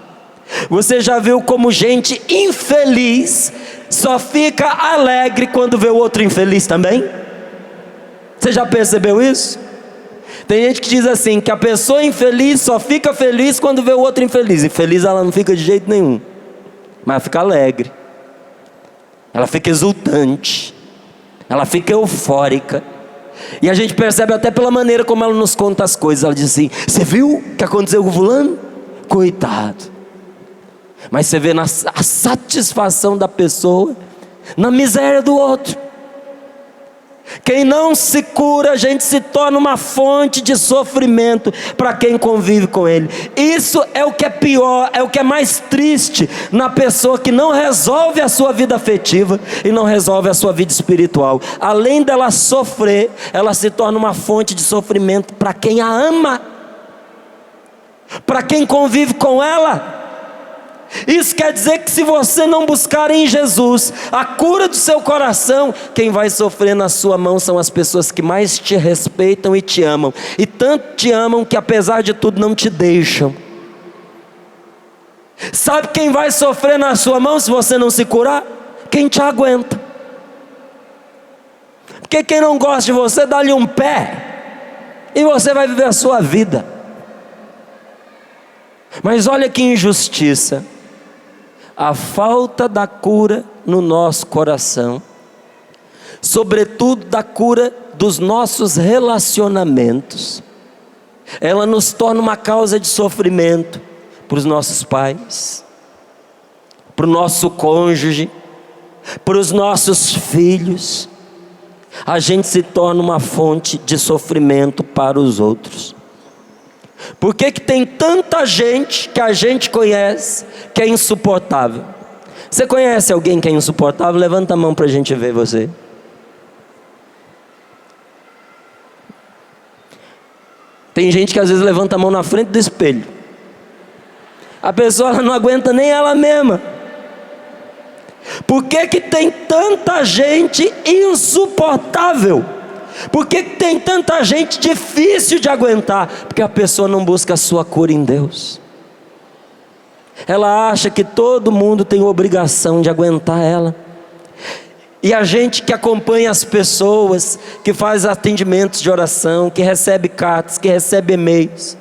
Você já viu como gente infeliz só fica alegre quando vê o outro infeliz também? Você já percebeu isso? Tem gente que diz assim, que a pessoa infeliz só fica feliz quando vê o outro infeliz. Infeliz ela não fica de jeito nenhum, mas ela fica alegre, ela fica exultante, ela fica eufórica. E a gente percebe até pela maneira como ela nos conta as coisas. Ela diz assim: você viu o que aconteceu com o fulano? Coitado. Mas você vê a satisfação da pessoa na miséria do outro. Quem não se cura, a gente se torna uma fonte de sofrimento para quem convive com ele. Isso é o que é pior, é o que é mais triste na pessoa que não resolve a sua vida afetiva e não resolve a sua vida espiritual. Além dela sofrer, ela se torna uma fonte de sofrimento para quem a ama, para quem convive com ela. Isso quer dizer que se você não buscar em Jesus a cura do seu coração, quem vai sofrer na sua mão são as pessoas que mais te respeitam e te amam. E tanto te amam que apesar de tudo não te deixam. Sabe quem vai sofrer na sua mão se você não se curar? Quem te aguenta. Porque quem não gosta de você, dá-lhe um pé e você vai viver a sua vida. Mas olha que injustiça. A falta da cura no nosso coração, sobretudo da cura dos nossos relacionamentos, ela nos torna uma causa de sofrimento para os nossos pais, para o nosso cônjuge, para os nossos filhos. A gente se torna uma fonte de sofrimento para os outros. Por que tem tanta gente que a gente conhece que é insuportável? Você conhece alguém que é insuportável? Levanta a mão para a gente ver você. Tem gente que às vezes levanta a mão na frente do espelho. A pessoa ela não aguenta nem ela mesma. Por que tem tanta gente insuportável? Por que tem tanta gente difícil de aguentar? Porque a pessoa não busca a sua cura em Deus. Ela acha que todo mundo tem obrigação de aguentar ela. E a gente que acompanha as pessoas, que faz atendimentos de oração, que recebe cartas, que recebe e-mails,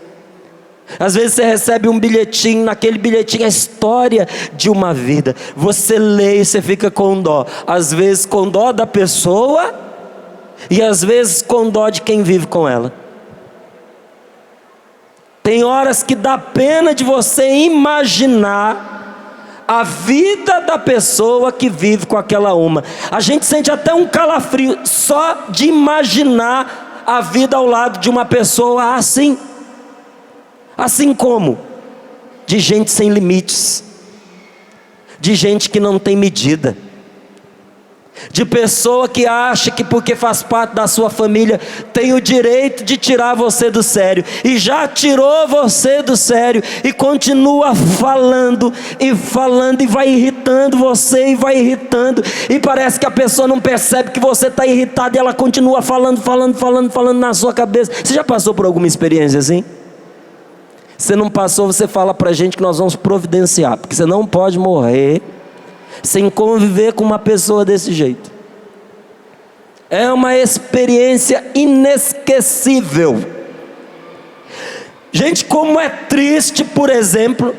Às vezes você recebe um bilhetinho, naquele bilhetinho a história de uma vida. Você lê e você fica com dó. Às vezes com dó da pessoa e às vezes com dó de quem vive com ela. Tem horas que dá pena de você imaginar a vida da pessoa que vive com aquela uma. A gente sente até um calafrio só de imaginar a vida ao lado de uma pessoa assim. Assim como de gente sem limites, de gente que não tem medida, de pessoa que acha que porque faz parte da sua família tem o direito de tirar você do sério, e já tirou você do sério e continua falando e falando e vai irritando você e vai irritando, e parece que a pessoa não percebe que você está irritado e ela continua falando na sua cabeça. Você já passou por alguma experiência assim? Se não passou, você fala pra gente que nós vamos providenciar, porque você não pode morrer sem conviver com uma pessoa desse jeito. É uma experiência inesquecível. Gente, como é triste, por exemplo,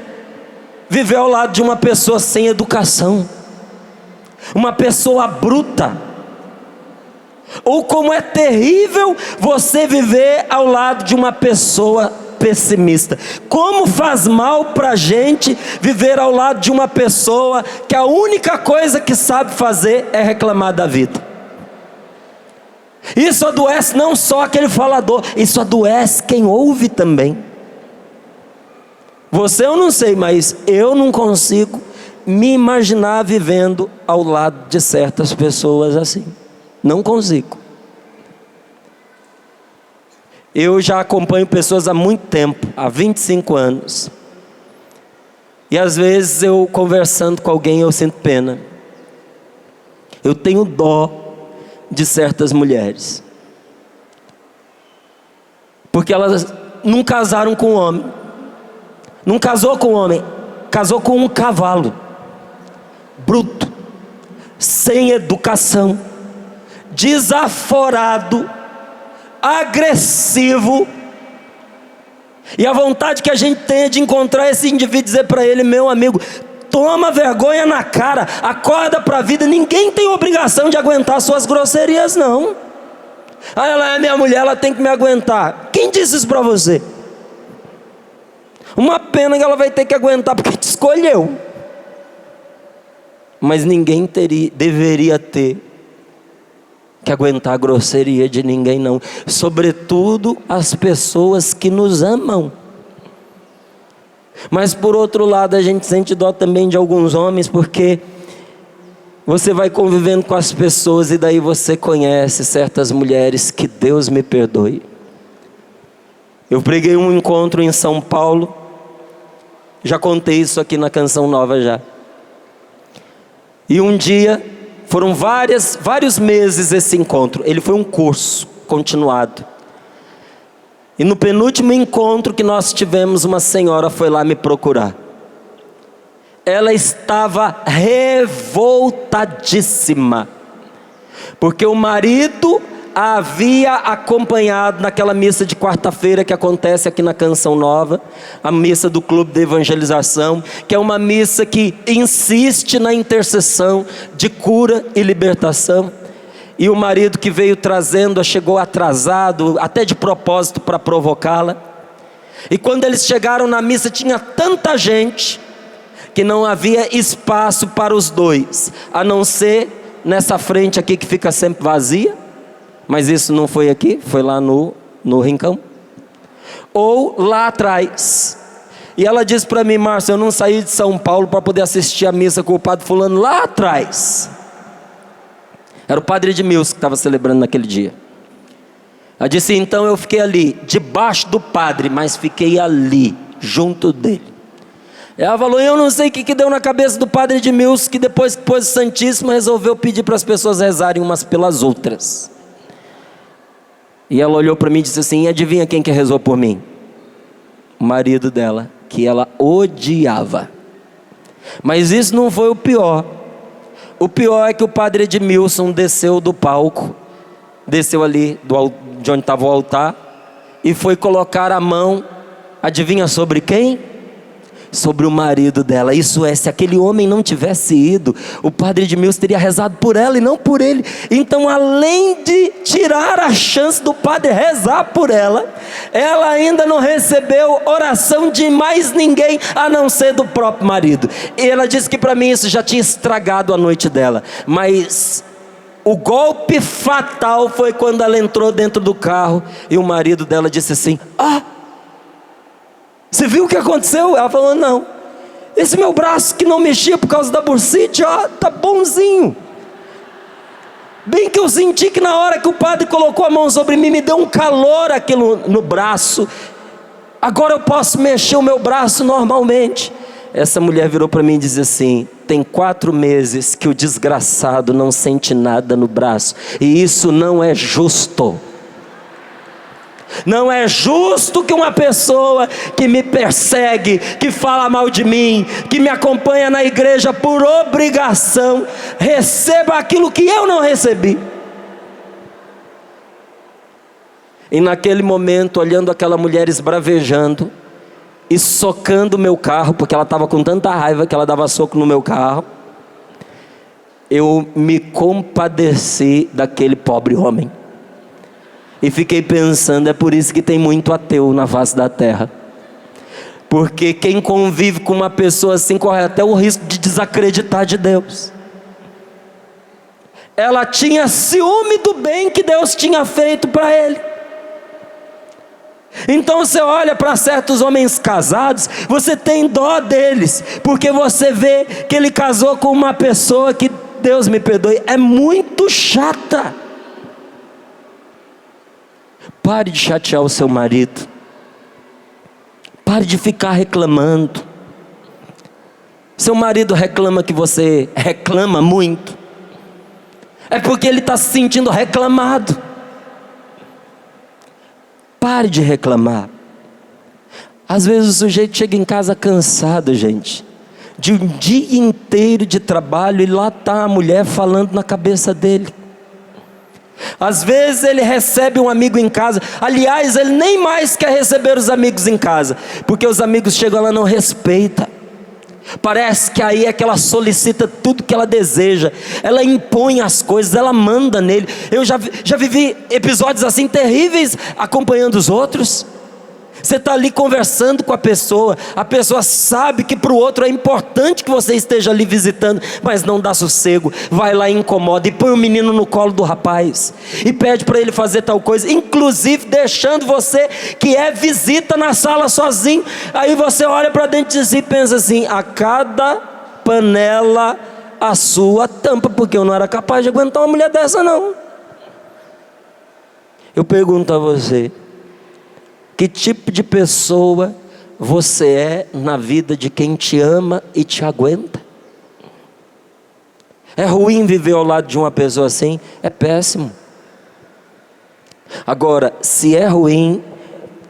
viver ao lado de uma pessoa sem educação, uma pessoa bruta. Ou como é terrível você viver ao lado de uma pessoa pessimista. Como faz mal para a gente viver ao lado de uma pessoa que a única coisa que sabe fazer é reclamar da vida. Isso adoece não só aquele falador, isso adoece quem ouve também. Você eu não sei, mas eu não consigo me imaginar vivendo ao lado de certas pessoas assim. Não consigo. Eu já acompanho pessoas há muito tempo, há 25 anos. E às vezes eu conversando com alguém eu sinto pena. Eu tenho dó de certas mulheres. Porque elas não casaram com um homem. Não casou com um homem, casou com um cavalo. Bruto, sem educação, desaforado, agressivo, e a vontade que a gente tem é de encontrar esse indivíduo e dizer para ele: meu amigo, toma vergonha na cara, acorda para a vida, ninguém tem obrigação de aguentar suas grosserias não. Ah, ela é minha mulher, ela tem que me aguentar. Quem disse isso para você? Uma pena que ela vai ter que aguentar porque te escolheu, mas ninguém deveria ter que aguentar a grosseria de ninguém não, sobretudo as pessoas que nos amam. Mas por outro lado a gente sente dó também de alguns homens, porque você vai convivendo com as pessoas e daí você conhece certas mulheres, que Deus me perdoe. Eu preguei um encontro em São Paulo, já contei isso aqui na Canção Nova já, e um dia, foram vários meses esse encontro. Ele foi um curso continuado. E no penúltimo encontro que nós tivemos, uma senhora foi lá me procurar. Ela estava revoltadíssima, porque o marido a havia acompanhado naquela missa de quarta-feira que acontece aqui na Canção Nova, a missa do Clube de Evangelização, que é uma missa que insiste na intercessão de cura e libertação. E o marido que veio trazendo-a chegou atrasado, até de propósito para provocá-la. E quando eles chegaram na missa tinha tanta gente que não havia espaço para os dois, a não ser nessa frente aqui que fica sempre vazia. Mas isso não foi aqui, foi lá no rincão, ou lá atrás. E ela disse para mim: Márcio, eu não saí de São Paulo para poder assistir a missa com o padre fulano lá atrás. Era o padre Edmilson que estava celebrando naquele dia. Ela disse: então eu fiquei ali, debaixo do padre, mas fiquei ali, junto dele. Ela falou: eu não sei o que deu na cabeça do padre Edmilson, que depois que pôs o Santíssimo, resolveu pedir para as pessoas rezarem umas pelas outras. E ela olhou para mim e disse assim: adivinha quem que rezou por mim? O marido dela, que ela odiava. Mas isso não foi o pior. O pior é que o padre Edmilson desceu do palco, desceu ali de onde estava o altar, e foi colocar a mão Adivinha sobre quem? Sobre o marido dela. Isso é, se aquele homem não tivesse ido, o padre Edmilson teria rezado por ela e não por ele. Então, além de tirar a chance do padre rezar por ela, ela ainda não recebeu oração de mais ninguém, a não ser do próprio marido. E ela disse que para mim isso já tinha estragado a noite dela. Mas o golpe fatal foi quando ela entrou dentro do carro e o marido dela disse assim: você viu o que aconteceu? Ela falou: não, esse meu braço que não mexia por causa da bursite, tá bonzinho. Bem que eu senti que na hora que o padre colocou a mão sobre mim, me deu um calor aquilo no braço. Agora eu posso mexer o meu braço normalmente. Essa mulher virou para mim e disse assim: tem 4 meses que o desgraçado não sente nada no braço, e isso não é justo. Não é justo que uma pessoa que me persegue, que fala mal de mim, que me acompanha na igreja por obrigação, receba aquilo que eu não recebi. E naquele momento, olhando aquela mulher esbravejando e socando o meu carro, porque ela estava com tanta raiva que ela dava soco no meu carro, eu me compadeci daquele pobre homem. E fiquei pensando, é por isso que tem muito ateu na face da terra. Porque quem convive com uma pessoa assim corre até o risco de desacreditar de Deus. Ela tinha ciúme do bem que Deus tinha feito para ele. Então você olha para certos homens casados, você tem dó deles, porque você vê que ele casou com uma pessoa que, Deus me perdoe, é muito chata. Pare de chatear o seu marido. Pare de ficar reclamando. Seu marido reclama que você reclama muito, é porque ele está se sentindo reclamado. Pare de reclamar. Às vezes o sujeito chega em casa cansado, gente, de um dia inteiro de trabalho, e lá está a mulher falando na cabeça dele. Às vezes ele recebe um amigo em casa. Aliás, ele nem mais quer receber os amigos em casa, porque os amigos chegam lá e não respeitam. Parece que aí é que ela solicita tudo que ela deseja, ela impõe as coisas, ela manda nele. Eu já vivi episódios assim terríveis acompanhando os outros. Você está ali conversando com a pessoa sabe que para o outro é importante que você esteja ali visitando, mas não dá sossego, vai lá e incomoda, e põe o menino no colo do rapaz, e pede para ele fazer tal coisa, inclusive deixando você que é visita na sala sozinho. Aí você olha para dentro de si e pensa assim: a cada panela a sua tampa, porque eu não era capaz de aguentar uma mulher dessa não. Eu pergunto a você: que tipo de pessoa você é na vida de quem te ama e te aguenta? É ruim viver ao lado de uma pessoa assim? É péssimo. Agora, se é ruim,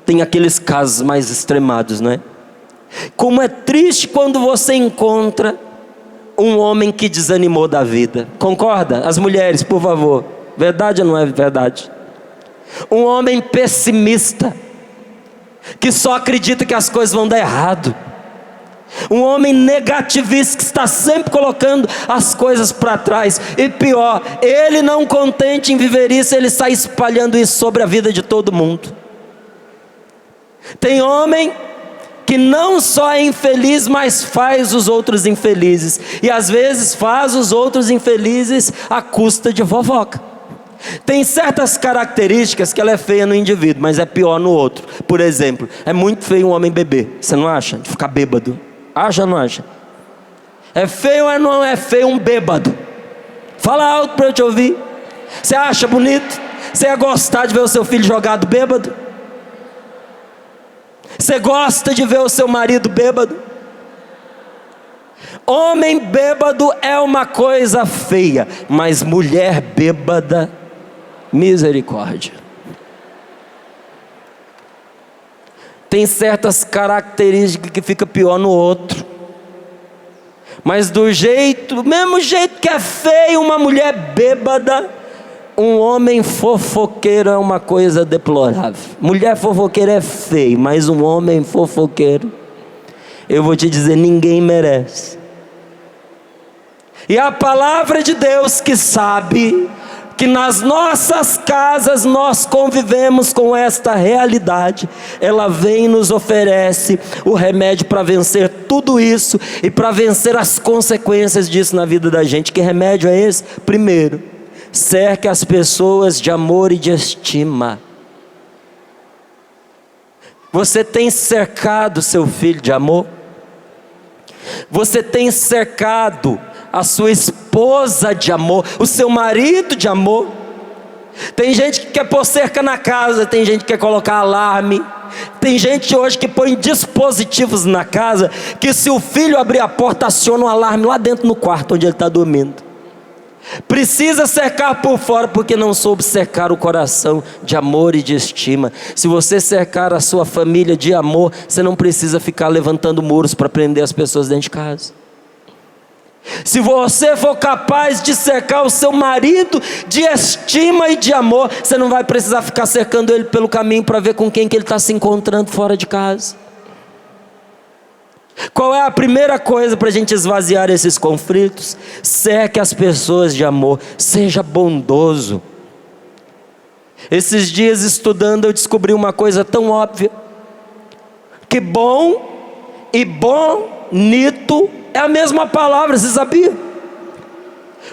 tem aqueles casos mais extremados, não é? Como é triste quando você encontra um homem que desanimou da vida. Concorda? As mulheres, por favor. Verdade ou não é verdade? Um homem pessimista, que só acredita que as coisas vão dar errado. Um homem negativista, que está sempre colocando as coisas para trás. E pior, ele não contente em viver isso, ele sai espalhando isso sobre a vida de todo mundo. Tem homem que não só é infeliz, mas faz os outros infelizes. E às vezes faz os outros infelizes à custa de fofoca. Tem certas características que ela é feia no indivíduo, mas é pior no outro. Por exemplo, é muito feio um homem beber. Você não acha? De ficar bêbado. Acha ou não acha? É feio ou não é feio um bêbado? Fala alto para eu te ouvir. Você acha bonito? Você ia gostar de ver o seu filho jogado bêbado? Você gosta de ver o seu marido bêbado? Homem bêbado é uma coisa feia, mas mulher bêbada, misericórdia. Tem certas características que fica pior no outro, mas do mesmo jeito que é feio uma mulher bêbada, um homem fofoqueiro é uma coisa deplorável. Mulher fofoqueira é feio, mas um homem fofoqueiro, eu vou te dizer, ninguém merece. E a palavra de Deus que sabe que nas nossas casas nós convivemos com esta realidade, ela vem e nos oferece o remédio para vencer tudo isso e para vencer as consequências disso na vida da gente. Que remédio é esse? Primeiro, cerque as pessoas de amor e de estima. Você tem cercado seu filho de amor? Você tem cercado a sua esposa de amor, o seu marido de amor? Tem gente que quer pôr cerca na casa, tem gente que quer colocar alarme, tem gente hoje que põe dispositivos na casa, que se o filho abrir a porta, aciona um alarme lá dentro no quarto onde ele está dormindo. Precisa cercar por fora, porque não soube cercar o coração de amor e de estima. Se você cercar a sua família de amor, você não precisa ficar levantando muros para prender as pessoas dentro de casa. Se você for capaz de cercar o seu marido de estima e de amor, você não vai precisar ficar cercando ele pelo caminho para ver com quem que ele está se encontrando fora de casa. Qual é a primeira coisa para a gente esvaziar esses conflitos? Cerque as pessoas de amor, seja bondoso. Esses dias estudando eu descobri uma coisa tão óbvia, que bom e bonito é a mesma palavra, você sabia?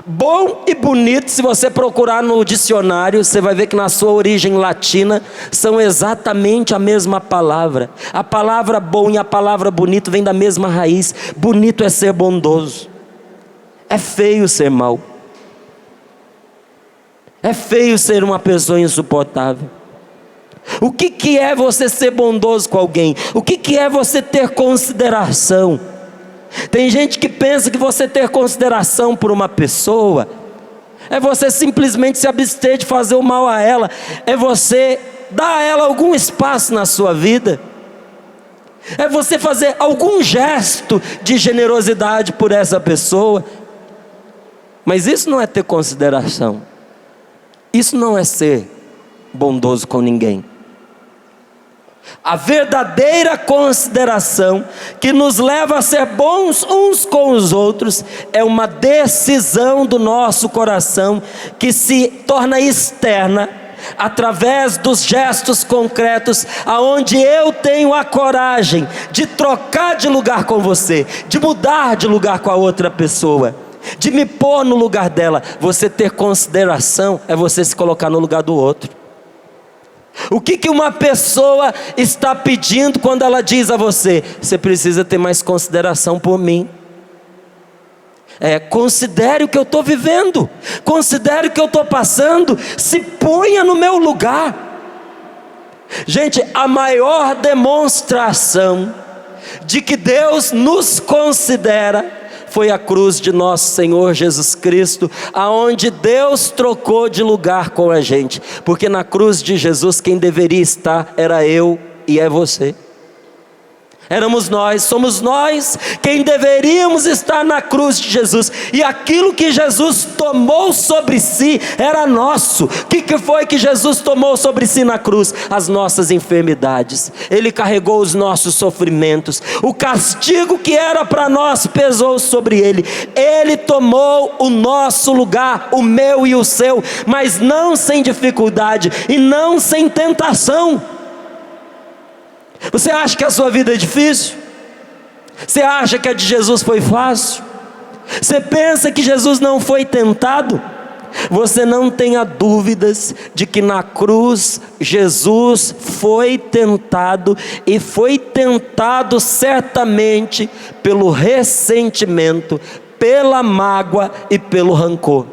Bom e bonito, se você procurar no dicionário, você vai ver que na sua origem latina são exatamente a mesma palavra. A palavra bom e a palavra bonito vem da mesma raiz. Bonito é ser bondoso. É feio ser mau. É feio ser uma pessoa insuportável. O que é você ser bondoso com alguém? O que é você ter consideração? Tem gente que pensa que você ter consideração por uma pessoa é você simplesmente se abster de fazer o mal a ela, é você dar a ela algum espaço na sua vida, é você fazer algum gesto de generosidade por essa pessoa. Mas isso não é ter consideração, isso não é ser bondoso com ninguém. A verdadeira consideração que nos leva a ser bons uns com os outros é uma decisão do nosso coração que se torna externa através dos gestos concretos, aonde eu tenho a coragem de trocar de lugar com você, de mudar de lugar com a outra pessoa, de me pôr no lugar dela. Você ter consideração é você se colocar no lugar do outro. O que uma pessoa está pedindo quando ela diz a você: você precisa ter mais consideração por mim? Considere o que eu estou vivendo, considere o que eu estou passando, se ponha no meu lugar. Gente, a maior demonstração de que Deus nos considera foi a cruz de nosso Senhor Jesus Cristo, aonde Deus trocou de lugar com a gente, porque na cruz de Jesus quem deveria estar era eu e é você. Éramos nós, somos nós quem deveríamos estar na cruz de Jesus, e aquilo que Jesus tomou sobre si era nosso. O que foi que Jesus tomou sobre si na cruz? As nossas enfermidades, Ele carregou os nossos sofrimentos, o castigo que era para nós pesou sobre Ele. Ele tomou o nosso lugar, o meu e o seu, mas não sem dificuldade e não sem tentação. Você acha que a sua vida é difícil? Você acha que a de Jesus foi fácil? Você pensa que Jesus não foi tentado? Você não tenha dúvidas de que na cruz Jesus foi tentado, e foi tentado certamente pelo ressentimento, pela mágoa e pelo rancor.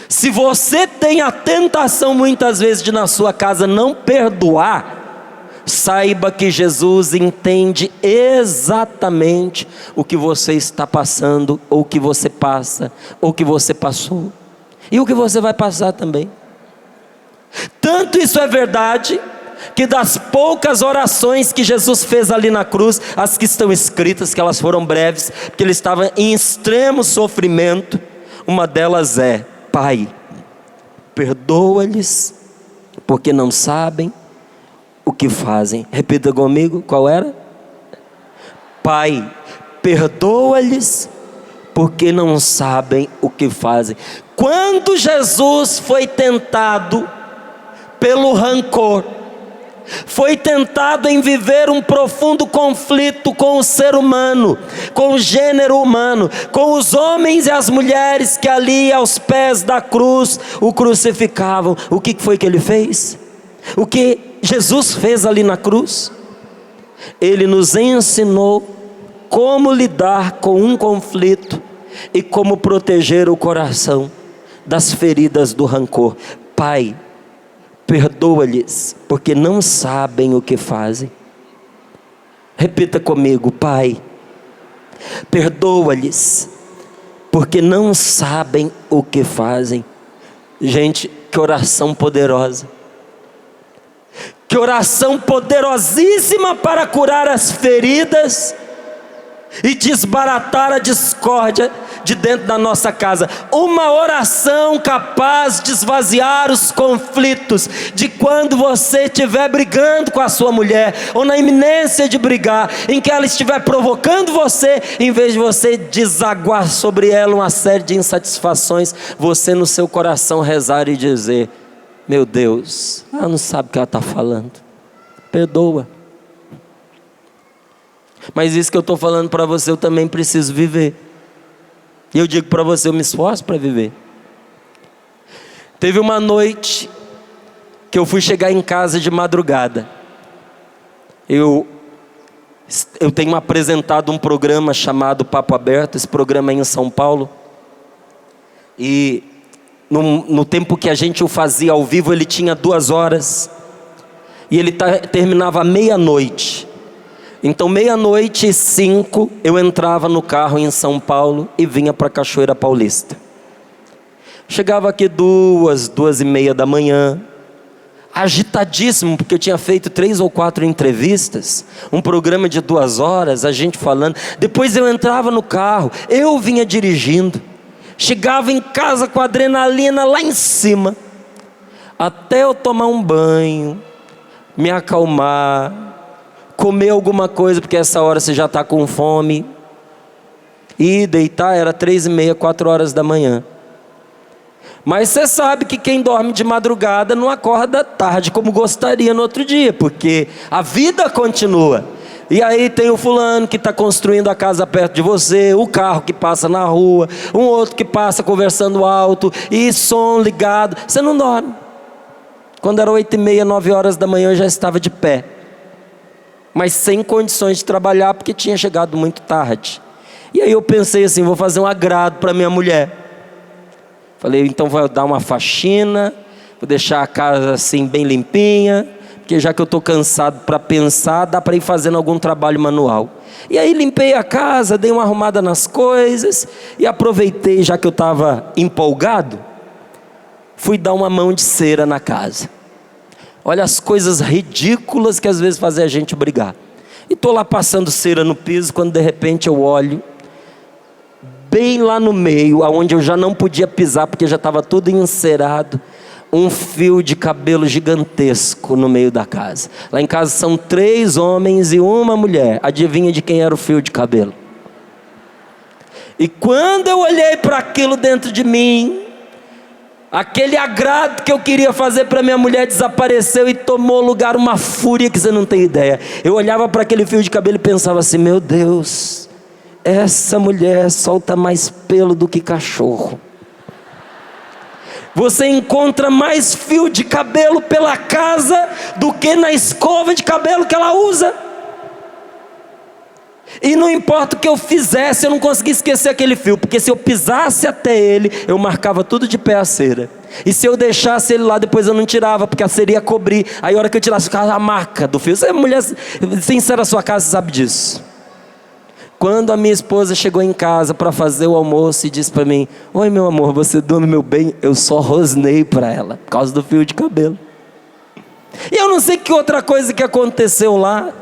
Se você tem a tentação muitas vezes de na sua casa não perdoar, saiba que Jesus entende exatamente o que você está passando, ou o que você passa, ou o que você passou, e o que você vai passar também. Tanto isso é verdade, que das poucas orações que Jesus fez ali na cruz, as que estão escritas, que elas foram breves, porque ele estava em extremo sofrimento, Uma delas é: Pai, perdoa-lhes, porque não sabem o que fazem. Repita comigo, qual era? Pai, perdoa-lhes, porque não sabem o que fazem. Quando Jesus foi tentado pelo rancor, foi tentado em viver um profundo conflito com o ser humano, com o gênero humano, com os homens e as mulheres que ali aos pés da cruz o crucificavam. O que foi que ele fez? O que Jesus fez ali na cruz? Ele nos ensinou como lidar com um conflito e como proteger o coração das feridas do rancor. Pai, perdoa-lhes, porque não sabem o que fazem. Repita comigo: Pai, perdoa-lhes, porque não sabem o que fazem. Gente, que oração poderosa. Que oração poderosíssima para curar as feridas e desbaratar a discórdia de dentro da nossa casa. Uma oração capaz de esvaziar os conflitos, de quando você estiver brigando com a sua mulher, ou na iminência de brigar, em que ela estiver provocando você, em vez de você desaguar sobre ela uma série de insatisfações, você no seu coração rezar e dizer: meu Deus, ela não sabe o que ela está falando, perdoa. Mas isso que eu estou falando para você, eu também preciso viver. E eu digo para você, eu me esforço para viver. Teve uma noite que eu fui chegar em casa de madrugada. Eu tenho apresentado um programa chamado Papo Aberto. Esse programa é em São Paulo. E no tempo que a gente o fazia ao vivo, ele tinha 2 horas. E ele terminava à meia-noite. Então 00:05 eu entrava no carro em São Paulo e vinha para Cachoeira Paulista. Chegava aqui 2:30 da manhã, agitadíssimo, porque eu tinha feito 3 ou 4 entrevistas, um programa de 2 horas, a gente falando. Depois eu entrava no carro, eu vinha dirigindo, chegava em casa com a adrenalina lá em cima, até eu tomar um banho, me acalmar, comer alguma coisa, porque essa hora você já está com fome, e deitar era 3:30, 4 horas da manhã. Mas você sabe que quem dorme de madrugada não acorda tarde como gostaria no outro dia, porque a vida continua. E aí tem o fulano que está construindo a casa perto de você, o carro que passa na rua, um outro que passa conversando alto, e som ligado, você não dorme. Quando era 8:30, 9 horas da manhã eu já estava de pé, mas sem condições de trabalhar, porque tinha chegado muito tarde. E aí eu pensei assim, vou fazer um agrado para minha mulher. Falei, então vou dar uma faxina, vou deixar a casa assim bem limpinha, porque já que eu estou cansado para pensar, dá para ir fazendo algum trabalho manual. E aí limpei a casa, dei uma arrumada nas coisas, e aproveitei, já que eu estava empolgado, fui dar uma mão de cera na casa. Olha as coisas ridículas que às vezes fazem a gente brigar. E estou lá passando cera no piso, quando de repente eu olho, bem lá no meio, aonde eu já não podia pisar, porque já estava tudo encerado, um fio de cabelo gigantesco no meio da casa. Lá em casa são 3 homens e uma mulher. Adivinha de quem era o fio de cabelo? E quando eu olhei para aquilo dentro de mim, aquele agrado que eu queria fazer para minha mulher desapareceu e tomou lugar uma fúria que você não tem ideia. Eu olhava para aquele fio de cabelo e pensava assim, meu Deus, essa mulher solta mais pelo do que cachorro. Você encontra mais fio de cabelo pela casa do que na escova de cabelo que ela usa. E não importa o que eu fizesse, eu não conseguia esquecer aquele fio, porque se eu pisasse até ele, eu marcava tudo de pé a cera. E se eu deixasse ele lá, depois eu não tirava, porque a cera ia cobrir. Aí a hora que eu tirasse, ficava a marca do fio. Você é mulher sincera, a sua casa sabe disso. Quando a minha esposa chegou em casa para fazer o almoço e disse para mim, oi meu amor, você dormiu bem? Eu só rosnei para ela, por causa do fio de cabelo. E eu não sei que outra coisa que aconteceu lá,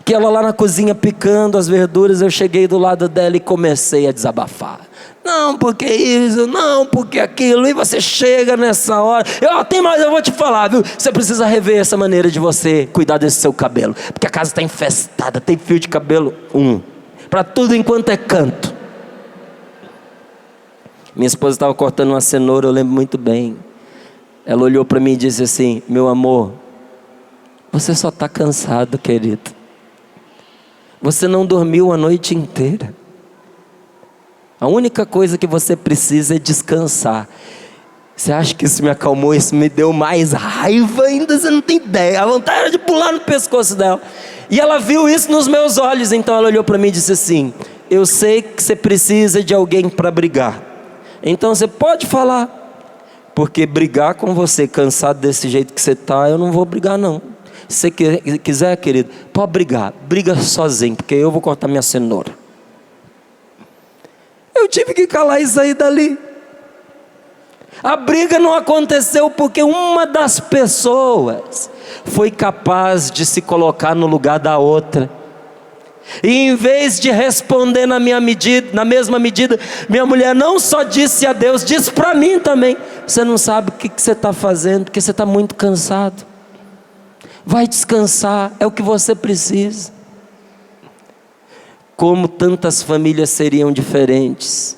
que ela lá na cozinha picando as verduras, eu cheguei do lado dela e comecei a desabafar. não, porque isso, não, porque aquilo, e você chega nessa hora, mas eu vou te falar, viu? Você precisa rever essa maneira de você cuidar desse seu cabelo, porque a casa está infestada, tem fio de cabelo, para tudo enquanto é canto. Minha esposa estava cortando uma cenoura, eu lembro muito bem. Ela olhou para mim e disse assim: meu amor, você só está cansado, querido. Você não dormiu a noite inteira. A única coisa que você precisa é descansar. Você acha que isso me acalmou? Isso me deu mais raiva ainda, você não tem ideia. A vontade era de pular no pescoço dela. E ela viu isso nos meus olhos, então ela olhou para mim e disse assim: eu sei que você precisa de alguém para brigar. Então você pode falar. Porque brigar com você, cansado desse jeito que você está, eu não vou brigar não. Se você quiser, querido, pode brigar. Briga sozinho, porque eu vou cortar minha cenoura. Eu tive que calar e sair dali. A briga não aconteceu porque uma das pessoas foi capaz de se colocar no lugar da outra. E em vez de responder na mesma medida, minha mulher não só disse a Deus, disse para mim também: você não sabe o que você está fazendo, porque você está muito cansado. Vai descansar, é o que você precisa. Como tantas famílias seriam diferentes.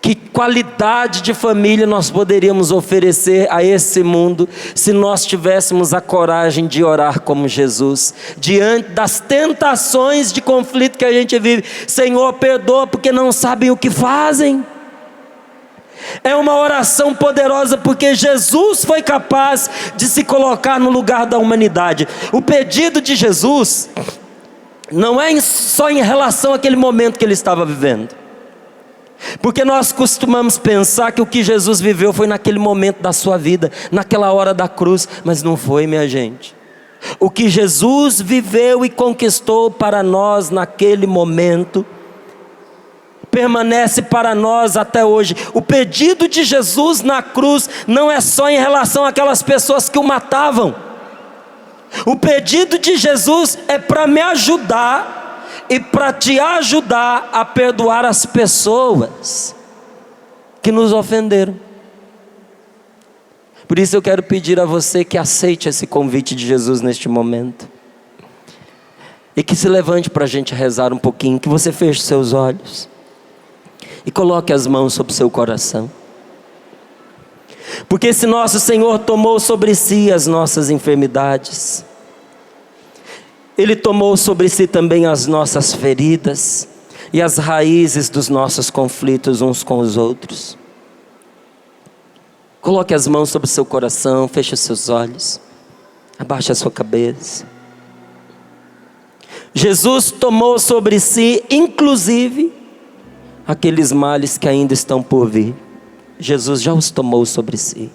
Que qualidade de família nós poderíamos oferecer a esse mundo se nós tivéssemos a coragem de orar como Jesus, diante das tentações de conflito que a gente vive. Senhor, perdoa porque não sabem o que fazem. É uma oração poderosa porque Jesus foi capaz de se colocar no lugar da humanidade. O pedido de Jesus não é só em relação àquele momento que ele estava vivendo. Porque nós costumamos pensar que o que Jesus viveu foi naquele momento da sua vida, naquela hora da cruz, mas não foi, minha gente. O que Jesus viveu e conquistou para nós naquele momento, permanece para nós até hoje. O pedido de Jesus na cruz não é só em relação àquelas pessoas que o matavam. O pedido de Jesus é para me ajudar e para te ajudar a perdoar as pessoas que nos ofenderam. Por isso eu quero pedir a você que aceite esse convite de Jesus neste momento. E que se levante para a gente rezar um pouquinho, que você feche seus olhos e coloque as mãos sobre o seu coração. Porque esse nosso Senhor tomou sobre si as nossas enfermidades. Ele tomou sobre si também as nossas feridas e as raízes dos nossos conflitos uns com os outros. Coloque as mãos sobre o seu coração, feche os seus olhos, abaixe a sua cabeça. Jesus tomou sobre si, inclusive, aqueles males que ainda estão por vir. Jesus já os tomou sobre si.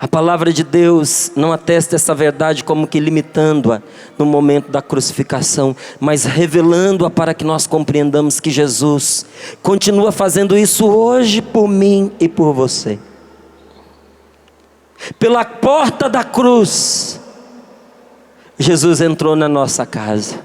A palavra de Deus não atesta essa verdade como que limitando-a no momento da crucificação, mas revelando-a para que nós compreendamos que Jesus continua fazendo isso hoje por mim e por você. Pela porta da cruz, Jesus entrou na nossa casa.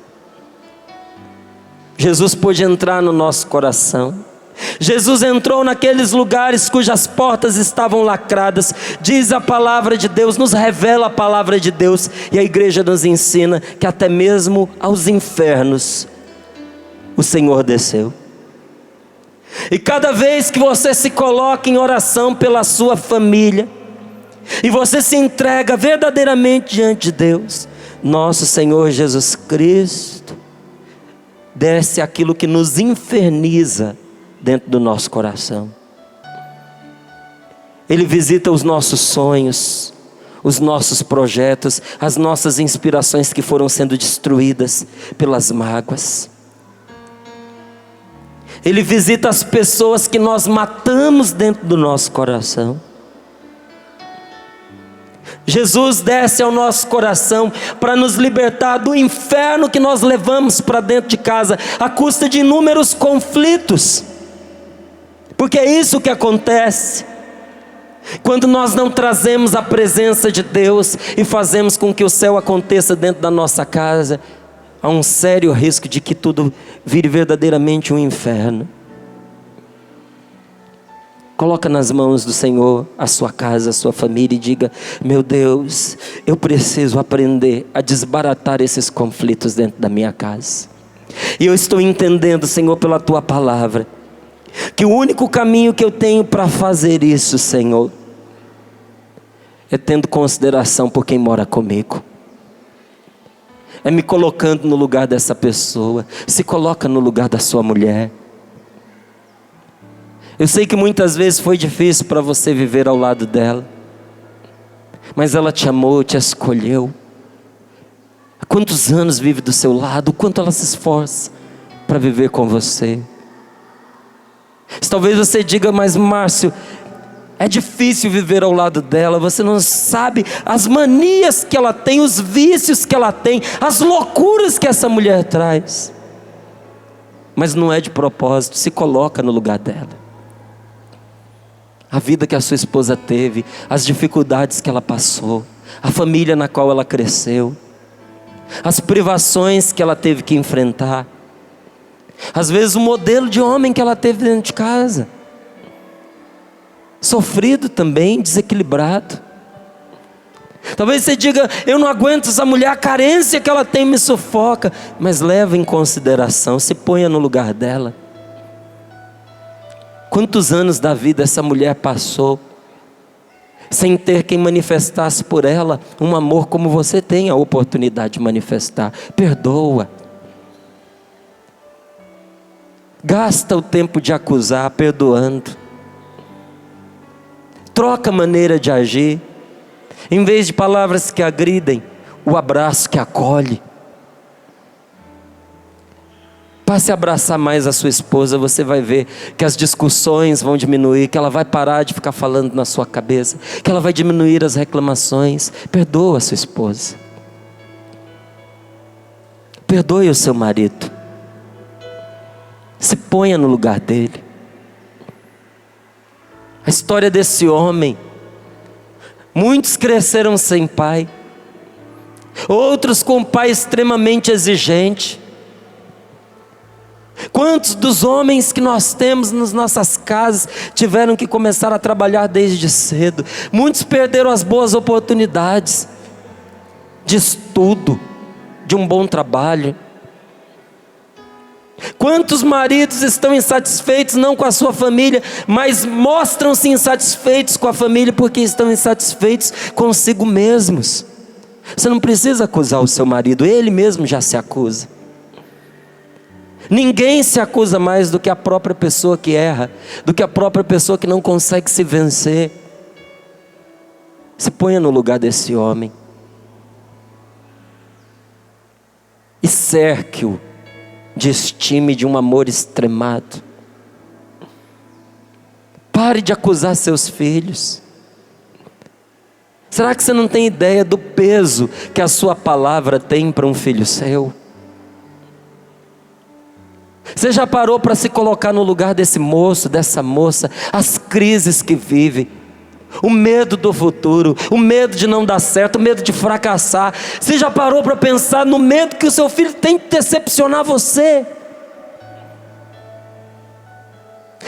Jesus pôde entrar no nosso coração. Jesus entrou naqueles lugares cujas portas estavam lacradas. Diz a palavra de Deus, nos revela a palavra de Deus. E a igreja nos ensina que até mesmo aos infernos o Senhor desceu. E cada vez que você se coloca em oração pela sua família, e você se entrega verdadeiramente diante de Deus, nosso Senhor Jesus Cristo desce aquilo que nos inferniza dentro do nosso coração. Ele visita os nossos sonhos, os nossos projetos, as nossas inspirações que foram sendo destruídas pelas mágoas. Ele visita as pessoas que nós matamos dentro do nosso coração. Jesus desce ao nosso coração para nos libertar do inferno que nós levamos para dentro de casa, à custa de inúmeros conflitos. Porque é isso que acontece quando nós não trazemos a presença de Deus e fazemos com que o céu aconteça dentro da nossa casa. há um sério risco de que tudo vire verdadeiramente um inferno. Coloca nas mãos do Senhor a sua casa, a sua família e diga: meu Deus, eu preciso aprender a desbaratar esses conflitos dentro da minha casa. E eu estou entendendo, Senhor, pela Tua palavra, que o único caminho que eu tenho para fazer isso, Senhor, é tendo consideração por quem mora comigo. É me colocando no lugar dessa pessoa. Se coloca no lugar da sua mulher. Eu sei que muitas vezes foi difícil para você viver ao lado dela, mas ela te amou, te escolheu. Há quantos anos vive do seu lado, o quanto ela se esforça para viver com você. Talvez você diga: mas Márcio, é difícil viver ao lado dela, você não sabe as manias que ela tem, os vícios que ela tem, as loucuras que essa mulher traz. Mas não é de propósito, se coloca no lugar dela. A vida que a sua esposa teve, as dificuldades que ela passou, a família na qual ela cresceu, as privações que ela teve que enfrentar, às vezes o modelo de homem que ela teve dentro de casa, sofrido também, desequilibrado. Talvez você diga: eu não aguento essa mulher, a carência que ela tem me sufoca. Mas leva em consideração, se ponha no lugar dela. Quantos anos da vida essa mulher passou sem ter quem manifestasse por ela um amor como você tem a oportunidade de manifestar? Perdoa. Gasta o tempo de acusar perdoando. Troca a maneira de agir. Em vez de palavras que agridem, o abraço que acolhe. Passe a abraçar mais a sua esposa, você vai ver que as discussões vão diminuir, que ela vai parar de ficar falando na sua cabeça, que ela vai diminuir as reclamações. Perdoa a sua esposa. Perdoe o seu marido. Se ponha no lugar dele. A história desse homem, muitos cresceram sem pai, outros com um pai extremamente exigente. Quantos dos homens que nós temos nas nossas casas tiveram que começar a trabalhar desde cedo? Muitos perderam as boas oportunidades de estudo, de um bom trabalho. Quantos maridos estão insatisfeitos não com a sua família, mas mostram-se insatisfeitos com a família porque estão insatisfeitos consigo mesmos? Você não precisa acusar o seu marido, ele mesmo já se acusa. Ninguém se acusa mais do que a própria pessoa que erra, do que a própria pessoa que não consegue se vencer. Se ponha no lugar desse homem e cerque-o de estima e de um amor extremado. Pare de acusar seus filhos. Será que você não tem ideia do peso que a sua palavra tem para um filho seu? Você já parou para se colocar no lugar desse moço, dessa moça, as crises que vive, o medo do futuro, o medo de não dar certo, o medo de fracassar? Você já parou para pensar no medo que o seu filho tem de decepcionar você?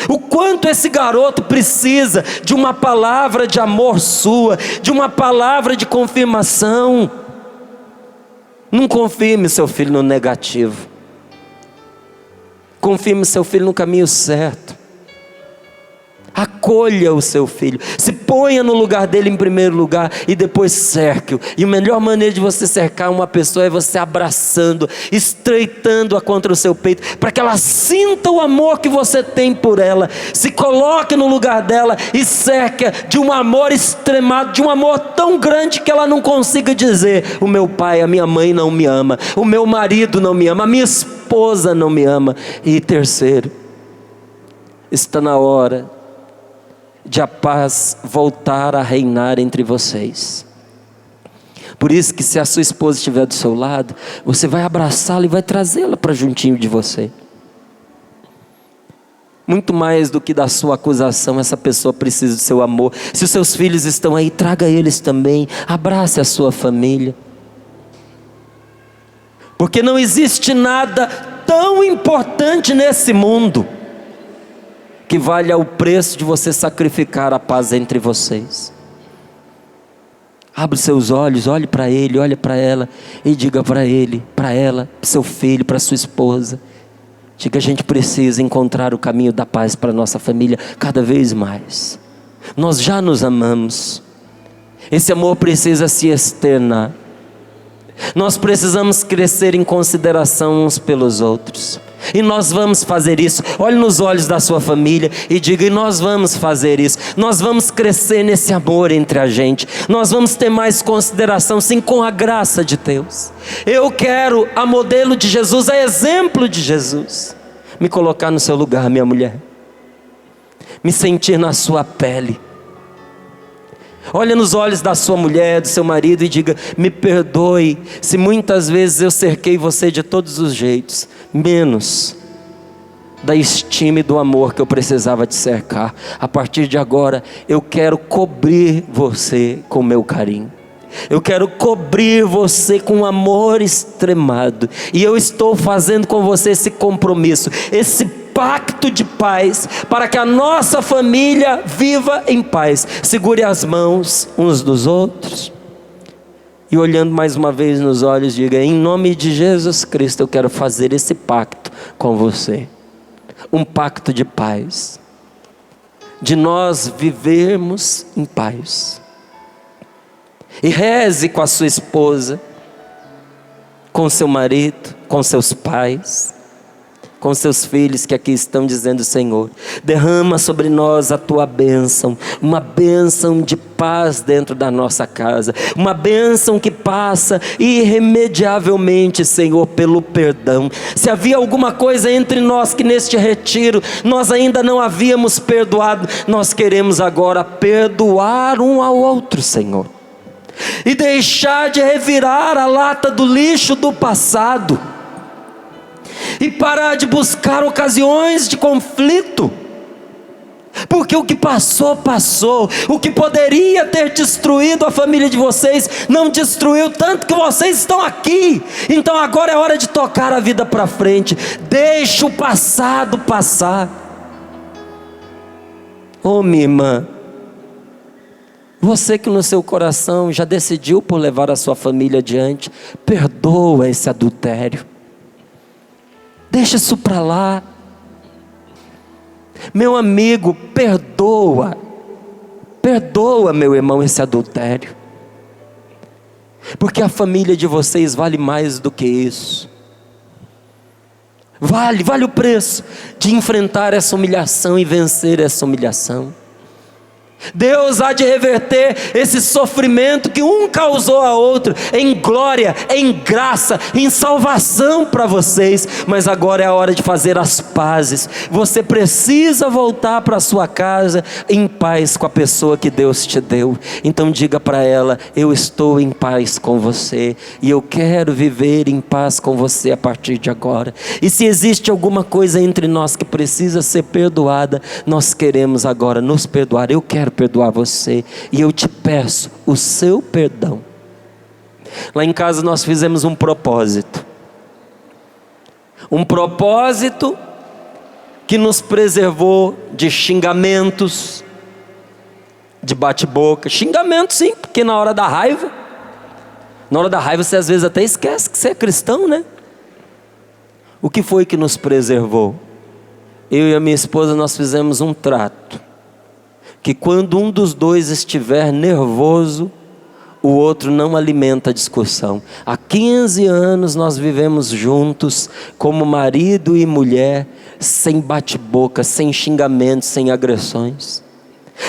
O quanto esse garoto precisa de uma palavra de amor sua, de uma palavra de confirmação. Não confirme seu filho no negativo. Confirme seu filho no caminho certo. Acolha o seu filho, se ponha no lugar dele em primeiro lugar e depois cerque-o. E a melhor maneira de você cercar uma pessoa é você abraçando, estreitando-a contra o seu peito, para que ela sinta o amor que você tem por ela. Se coloque no lugar dela e cerque-a de um amor extremado, de um amor tão grande que ela não consiga dizer: o meu pai, a minha mãe não me ama, o meu marido não me ama, a minha esposa não me ama. E terceiro, está na hora de a paz voltar a reinar entre vocês. Por isso que se a sua esposa estiver do seu lado, você vai abraçá-la e vai trazê-la para juntinho de você. Muito mais do que da sua acusação, essa pessoa precisa do seu amor. Se os seus filhos estão aí, traga eles também, abrace a sua família. Porque não existe nada tão importante nesse mundo que valha o preço de você sacrificar a paz entre vocês. Abra os seus olhos, olhe para ele, olhe para ela e diga para ele, para ela, para seu filho, para sua esposa. Diga: a gente precisa encontrar o caminho da paz para a nossa família cada vez mais. Nós já nos amamos. Esse amor precisa se externar. Nós precisamos crescer em consideração uns pelos outros. E nós vamos fazer isso. Olhe nos olhos da sua família e diga: e nós vamos fazer isso. Nós vamos crescer nesse amor entre a gente. Nós vamos ter mais consideração, sim, com a graça de Deus. Eu quero, a modelo de Jesus, a exemplo de Jesus, me colocar no seu lugar, minha mulher, me sentir na sua pele. Olha nos olhos da sua mulher, do seu marido e diga: me perdoe se muitas vezes eu cerquei você de todos os jeitos, menos da estima e do amor que eu precisava te cercar. A partir de agora eu quero cobrir você com meu carinho. Eu quero cobrir você com amor extremado. E eu estou fazendo com você esse compromisso, esse pacto de paz, para que a nossa família viva em paz. Segure as mãos uns dos outros e, olhando mais uma vez nos olhos, diga: em nome de Jesus Cristo eu quero fazer esse pacto com você. Um pacto de paz, de nós vivermos em paz. E reze com a sua esposa, com seu marido, com seus pais, com seus filhos que aqui estão dizendo: Senhor, derrama sobre nós a tua bênção, uma bênção de paz dentro da nossa casa, uma bênção que passa irremediavelmente, Senhor, pelo perdão. Se havia alguma coisa entre nós que neste retiro nós ainda não havíamos perdoado, nós queremos agora perdoar um ao outro, Senhor, e deixar de revirar a lata do lixo do passado, e parar de buscar ocasiões de conflito, porque o que passou, passou. O que poderia ter destruído a família de vocês, não destruiu, tanto que vocês estão aqui. Então agora é hora de tocar a vida para frente. Deixa o passado passar. Oh, minha irmã, você que no seu coração já decidiu por levar a sua família adiante, perdoa esse adultério. Deixa isso para lá. Meu amigo, perdoa. Perdoa, meu irmão, esse adultério. Porque a família de vocês vale mais do que isso. Vale o preço de enfrentar essa humilhação e vencer essa humilhação. Deus há de reverter esse sofrimento que um causou a outro em glória, em graça, em salvação para vocês. Mas agora é a hora de fazer as pazes. Você precisa voltar para sua casa em paz com a pessoa que Deus te deu. Então diga para ela: eu estou em paz com você e eu quero viver em paz com você a partir de agora. E se existe alguma coisa entre nós que precisa ser perdoada, nós queremos agora nos perdoar. Eu quero perdoar você e eu te peço o seu perdão. Lá em casa nós fizemos um propósito que nos preservou de xingamentos, de bate-boca. Xingamento sim, porque na hora da raiva você às vezes até esquece que você é cristão, né? O que foi que nos preservou? Eu e a minha esposa, nós fizemos um trato, que quando um dos dois estiver nervoso, o outro não alimenta a discussão. Há 15 anos nós vivemos juntos como marido e mulher, sem bate-boca, sem xingamentos, sem agressões.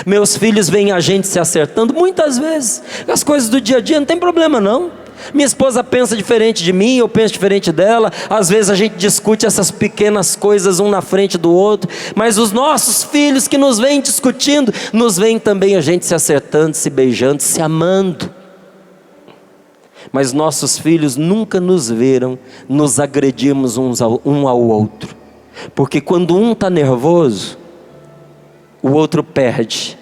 Meus filhos veem a gente se acertando muitas vezes. As coisas do dia a dia não tem problema não. Minha esposa pensa diferente de mim, eu penso diferente dela. Às vezes a gente discute essas pequenas coisas um na frente do outro. Mas os nossos filhos que nos veem discutindo, nos veem também a gente se acertando, se beijando, se amando. Mas nossos filhos nunca nos viram nos agredirmos um ao outro. Porque quando um está nervoso, o outro perde,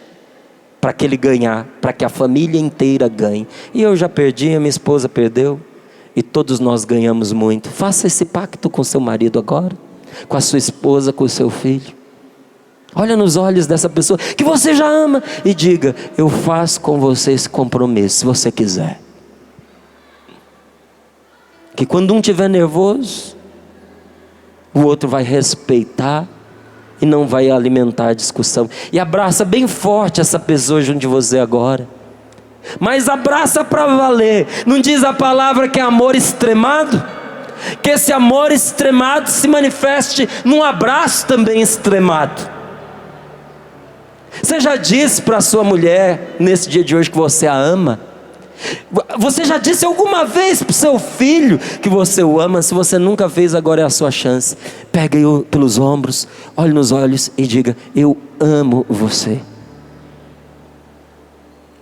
para que ele ganhar, para que a família inteira ganhe. E eu já perdi, a minha esposa perdeu, e todos nós ganhamos muito. Faça esse pacto com seu marido agora, com a sua esposa, com o seu filho. Olha nos olhos dessa pessoa que você já ama e diga: eu faço com você esse compromisso, se você quiser. Que quando um estiver nervoso, o outro vai respeitar e não vai alimentar a discussão. E abraça bem forte essa pessoa junto de você agora. Mas abraça para valer. Não diz a palavra que é amor extremado? Que esse amor extremado se manifeste num abraço também extremado. Você já disse para a sua mulher nesse dia de hoje que você a ama? Você já disse alguma vez para o seu filho que você o ama? Se você nunca fez, agora é a sua chance. Pega ele pelos ombros, olhe nos olhos e diga: eu amo você.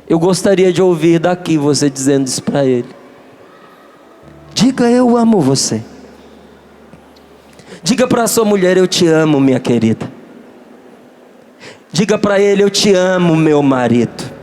Eu gostaria de ouvir daqui você dizendo isso para ele. Diga: eu amo você. Diga para a sua mulher: eu te amo, minha querida. Diga para ele: eu te amo, meu marido.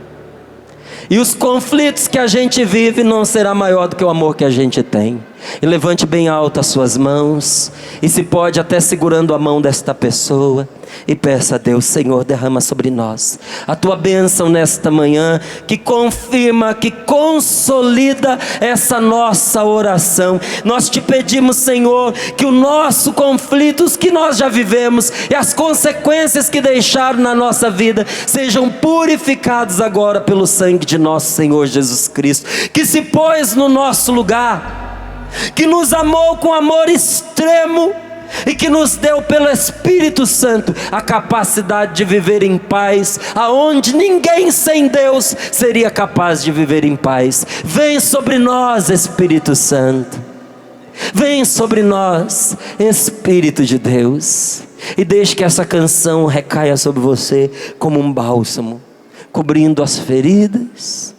E os conflitos que a gente vive não será maior do que o amor que a gente tem. E levante bem alto as suas mãos, e se pode até segurando a mão desta pessoa, e peça a Deus: Senhor, derrama sobre nós a tua bênção nesta manhã, que confirma, que consolida essa nossa oração. Nós te pedimos, Senhor, que o nosso conflito, os que nós já vivemos e as consequências que deixaram na nossa vida, sejam purificados agora pelo sangue de nosso Senhor Jesus Cristo, que se pôs no nosso lugar, que nos amou com amor extremo e que nos deu pelo Espírito Santo a capacidade de viver em paz, aonde ninguém sem Deus seria capaz de viver em paz. Vem sobre nós, Espírito Santo. Vem sobre nós, Espírito de Deus, e deixe que essa canção recaia sobre você como um bálsamo, cobrindo as feridas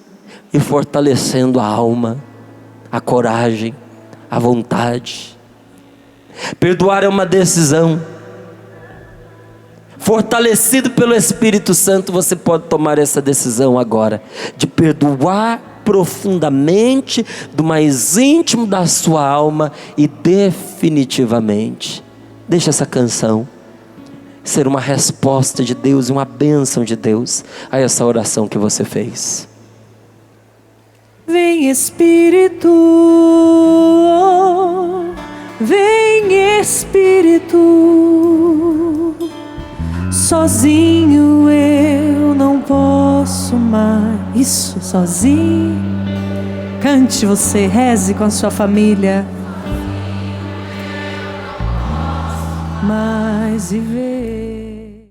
e fortalecendo a alma, a coragem, a vontade. Perdoar é uma decisão. Fortalecido pelo Espírito Santo, você pode tomar essa decisão agora, de perdoar profundamente, do mais íntimo da sua alma e definitivamente. Deixa essa canção ser uma resposta de Deus, uma bênção de Deus a essa oração que você fez. Vem Espírito, vem Espírito, sozinho eu não posso mais. Isso, sozinho. Cante você, reze com a sua família. Mas viver.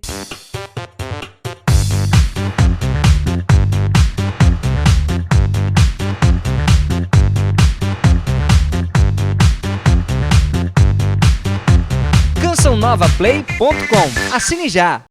CançãoNovaPlay.com. Assine já!